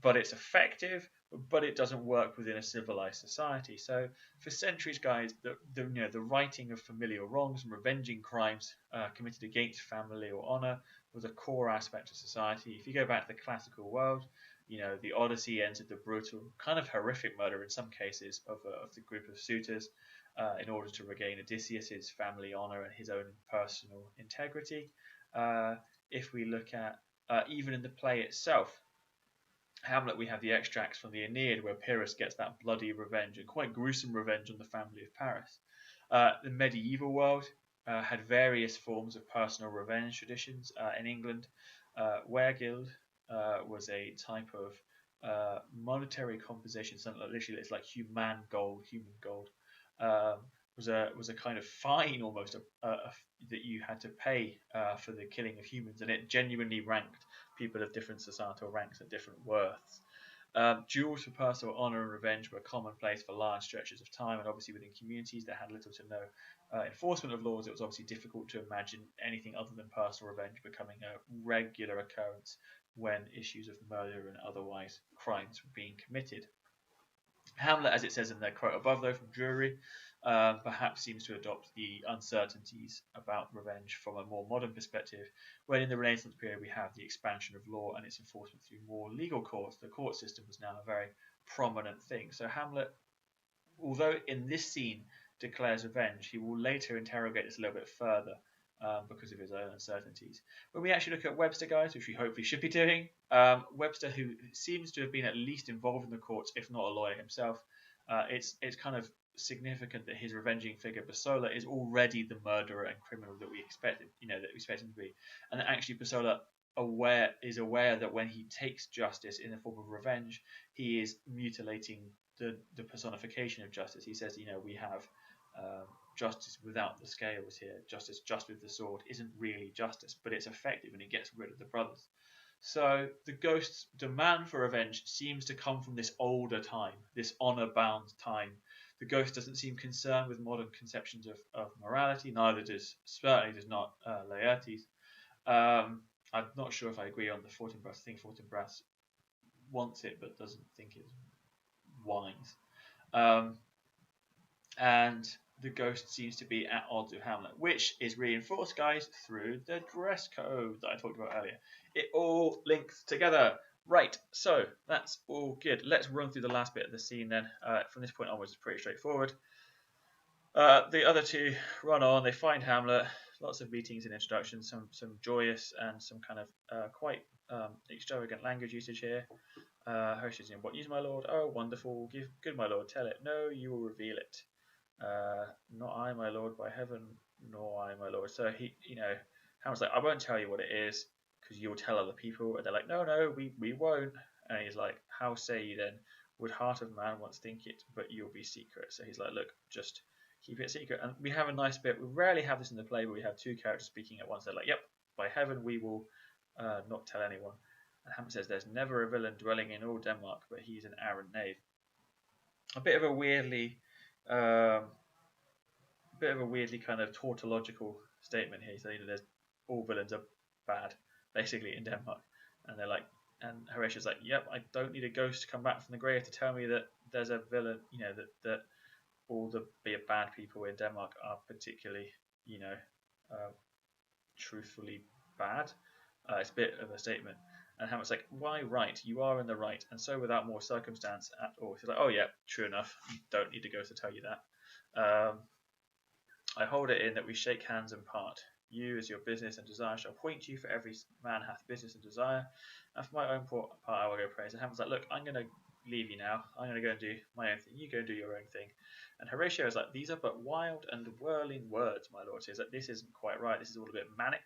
but it's effective, but it doesn't work within a civilized society. So for centuries, guys, the righting of familial wrongs and revenging crimes committed against family or honor was a core aspect of society. If you go back to the classical world, the Odyssey ends with the brutal, kind of horrific murder in some cases of the group of suitors. in order to regain Odysseus's family honor and his own personal integrity. If we look at even in the play itself, Hamlet, we have the extracts from the Aeneid where Pyrrhus gets that bloody revenge and quite gruesome revenge on the family of Paris. The medieval world had various forms of personal revenge traditions. In England, Weregild was a type of monetary compensation, something like literally it's like human gold. Um, was a kind of fine almost that you had to pay for the killing of humans, and it genuinely ranked people of different societal ranks at different worths. Duels for personal honour and revenge were commonplace for large stretches of time, and obviously within communities that had little to no enforcement of laws, it was obviously difficult to imagine anything other than personal revenge becoming a regular occurrence when issues of murder and otherwise crimes were being committed. Hamlet, as it says in the quote above, though, from Drury, perhaps seems to adopt the uncertainties about revenge from a more modern perspective, when in the Renaissance period we have the expansion of law and its enforcement through more legal courts. The court system was now a very prominent thing. So Hamlet, although in this scene declares revenge, he will later interrogate this a little bit further because of his own uncertainties. When we actually look at Webster, guys, which we hopefully should be doing, Webster, who seems to have been at least involved in the courts, if not a lawyer himself, it's kind of significant that his revenging figure Basola is already the murderer and criminal that we expected, that we expect him to be, and that actually Basola is aware that when he takes justice in the form of revenge, he is mutilating the personification of justice. He says, we have justice without the scales here. Justice just with the sword isn't really justice, but it's effective and it gets rid of the brothers. So the ghost's demand for revenge seems to come from this older time, this honor-bound time. The ghost doesn't seem concerned with modern conceptions of morality, neither certainly does not Laertes. I'm not sure if I agree on the Fortinbras. I think Fortinbras wants it but doesn't think it's wise. And the ghost seems to be at odds with Hamlet, which is reinforced, guys, through the dress code that I talked about earlier. It all links together. Right, so that's all good. Let's run through the last bit of the scene then. From this point onwards, it's pretty straightforward. The other two run on. They find Hamlet. Lots of meetings and introductions. Some joyous and some kind of quite extravagant language usage here. Horatio's in, what news, my lord? Oh, wonderful. Give good, my lord. Tell it. No, you will reveal it. Not I, my lord, by heaven, nor I, my lord. So Hamlet's like, I won't tell you what it is, because you'll tell other people. And they're like, no, we won't. And he's like, how say you then? Would heart of man once think it, but you'll be secret. So he's like, look, just keep it secret. And we have a nice bit. We rarely have this in the play, but we have two characters speaking at once. They're like, yep, by heaven, we will not tell anyone. And Hamlet says, there's never a villain dwelling in all Denmark, but he's an arrant knave. A bit of a weirdly kind of tautological statement here. So there's all villains are bad, basically, in Denmark. And they're like, and Horatius like, yep, I don't need a ghost to come back from the grave to tell me that there's a villain, that all the bad people in Denmark are particularly, truthfully bad. It's a bit of a statement. And Hamlet's like, why right? You are in the right, and so without more circumstance at all. He's like, oh yeah, true enough. You don't need a ghost to tell you that. I hold it in that we shake hands and part. You, as your business and desire, shall point you, for every man hath business and desire. And for my own part, I will go praise. And Hamlet's like, look, I'm going to leave you now. I'm going to go and do my own thing. You go and do your own thing. And Horatio is like, these are but wild and whirling words, my lord. So he's like, this isn't quite right. This is all a bit manic.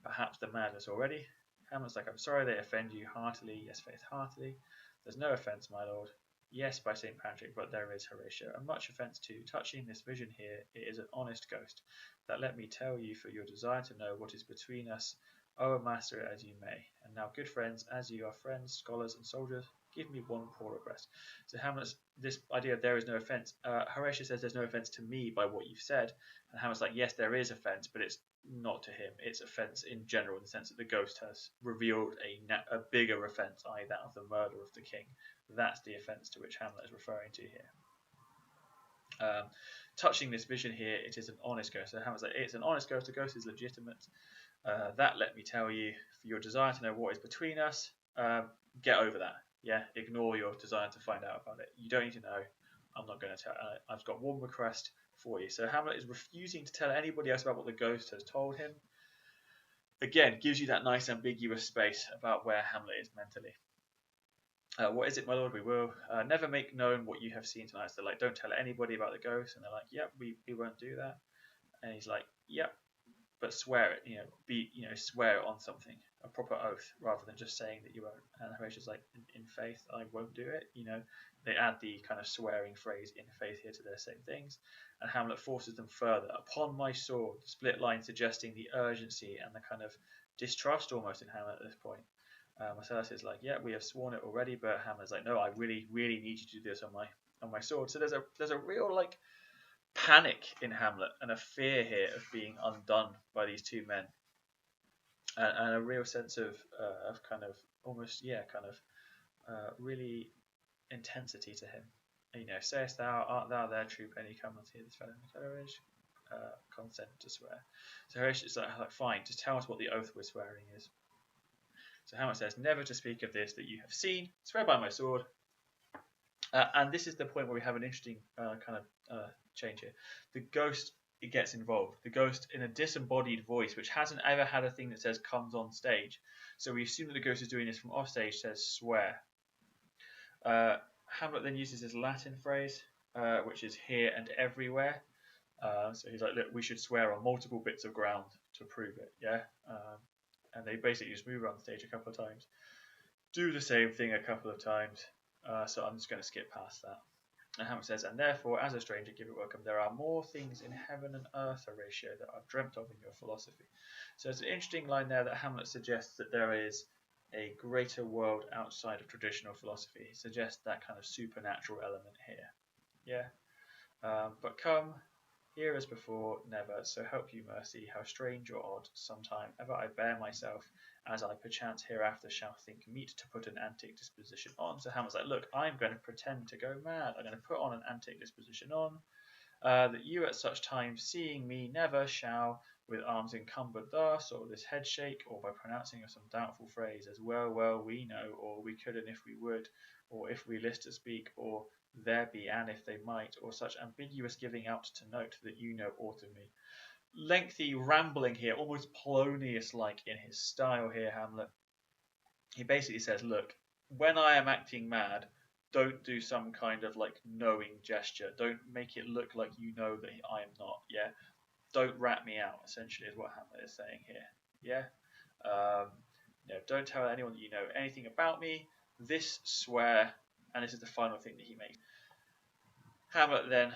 Perhaps the madness already. Hamlet's like, I'm sorry they offend you heartily. Yes, faith, heartily. There's no offence, my lord. Yes, by St. Patrick, but there is, Horatio, and much offence too. Touching this vision here, it is an honest ghost, that let me tell you, for your desire to know what is between us, oh, master it as you may. And now, good friends, as you are friends, scholars, and soldiers, give me one poor request. So Hamlet's, this idea of there is no offence, Horatio says there's no offence to me by what you've said, and Hamlet's like, yes, there is offence, but it's not to him. It's offence in general, in the sense that the ghost has revealed a bigger offence, i.e. that of the murder of the king. That's the offence to which Hamlet is referring to here. Touching this vision here, it is an honest ghost. So Hamlet's like, it's an honest ghost. The ghost is legitimate. That, let me tell you, for your desire to know what is between us, get over that. Yeah, ignore your desire to find out about it. You don't need to know. I'm not going to tell. I've got one request for you. So Hamlet is refusing to tell anybody else about what the ghost has told him. Again, gives you that nice ambiguous space about where Hamlet is mentally. What is it, my lord? We will never make known what you have seen tonight. So they're like, don't tell anybody about the ghost. And they're like, yep, we won't do that. And he's like, yep, but swear it, swear it on something, a proper oath, rather than just saying that you won't. And Horatius like, in faith, I won't do it. They add the kind of swearing phrase in faith here to their same things. And Hamlet forces them further. Upon my sword, split line suggesting the urgency and the kind of distrust almost in Hamlet at this point. Marcellus is like, yeah, we have sworn it already, but Hamlet's like, no, I really, really need you to do this on my sword. So there's a real like panic in Hamlet and a fear here of being undone by these two men, and a real sense of kind of almost really intensity to him. Sayest thou, art thou there, true penny, come and hear this fellow courage, consent to swear. So Horatius is like, fine, just tell us what the oath we're swearing is. So Hamlet says, never to speak of this that you have seen, swear by my sword. And this is the point where we have an interesting change here. The ghost gets involved. The ghost, in a disembodied voice, which hasn't ever had a thing that says comes on stage. So we assume that the ghost is doing this from off stage, says swear. Hamlet then uses his Latin phrase, which is here and everywhere. So he's like, look, we should swear on multiple bits of ground to prove it. Yeah. And they basically just move around the stage a couple of times, do the same thing a couple of times. So I'm just going to skip past that. And Hamlet says, and therefore, as a stranger, give it welcome. There are more things in heaven and earth, Horatio, that are dreamt of in your philosophy. So it's an interesting line there that Hamlet suggests that there is a greater world outside of traditional philosophy. He suggests that kind of supernatural element here. Yeah. But come, here as before, never, so help you mercy, how strange or odd, sometime ever I bear myself, as I perchance hereafter shall think meet to put an antic disposition on. So Hamlet's like, look, I'm going to pretend to go mad. I'm going to put on an antic disposition on, that you at such times, seeing me, never shall, with arms encumbered thus, or this head shake, or by pronouncing of some doubtful phrase, as well we know, or we could and if we would, or if we list to speak, or there be and if they might, or such ambiguous giving out to note that you know aught of me. Lengthy rambling here, almost Polonius-like in his style here, Hamlet. He basically says, look, when I am acting mad, don't do some kind of like knowing gesture. Don't make it look like you know that I am not. Yeah, don't rat me out. Essentially, is what Hamlet is saying here. Yeah, don't tell anyone that you know anything about me. This swear, and this is the final thing that he makes. Hamlet then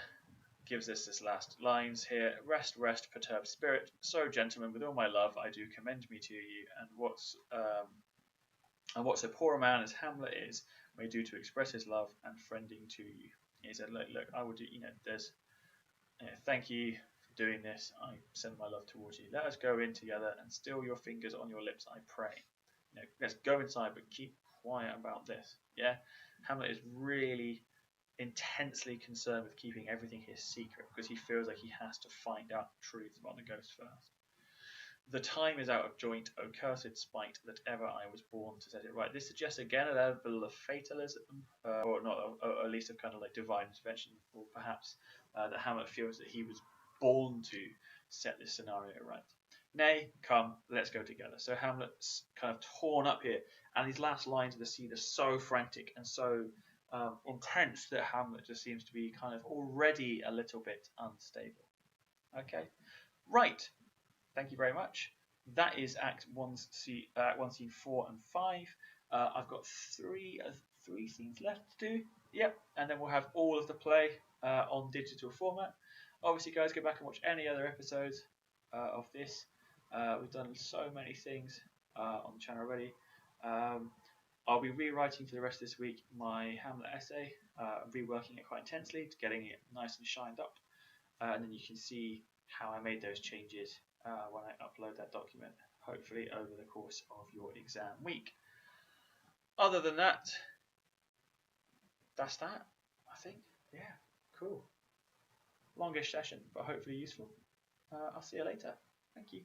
gives us this last lines here. Rest, rest, perturbed spirit. So, gentlemen, with all my love, I do commend me to you. And what so poor a man as Hamlet is, may do to express his love and friending to you. He said, look, I will do. Thank you for doing this. I send my love towards you. Let us go in together and still your fingers on your lips, I pray. Let's go inside, but keep quiet about this. Yeah, Hamlet is really intensely concerned with keeping everything his secret because he feels like he has to find out the truth about the ghost first. The time is out of joint, O cursed spite, that ever I was born to set it right. This suggests again a level of fatalism, or not, or at least a kind of like divine intervention, or perhaps that Hamlet feels that he was born to set this scenario right. Nay, come, let's go together. So Hamlet's kind of torn up here, and these last lines of the scene are so frantic and so intense that Hamlet just seems to be kind of already a little bit unstable. Okay, right. Thank you very much. That is Act 1, Scene 4 and 5. I've got three scenes left to do. Yep, and then we'll have all of the play on digital format. Obviously, guys, go back and watch any other episodes of this. We've done so many things on the channel already. I'll be rewriting for the rest of this week my Hamlet essay, reworking it quite intensely, getting it nice and shined up, and then you can see how I made those changes when I upload that document, hopefully over the course of your exam week. Other than that, that's that, I think. Yeah, cool. Longish session, but hopefully useful. I'll see you later. Thank you.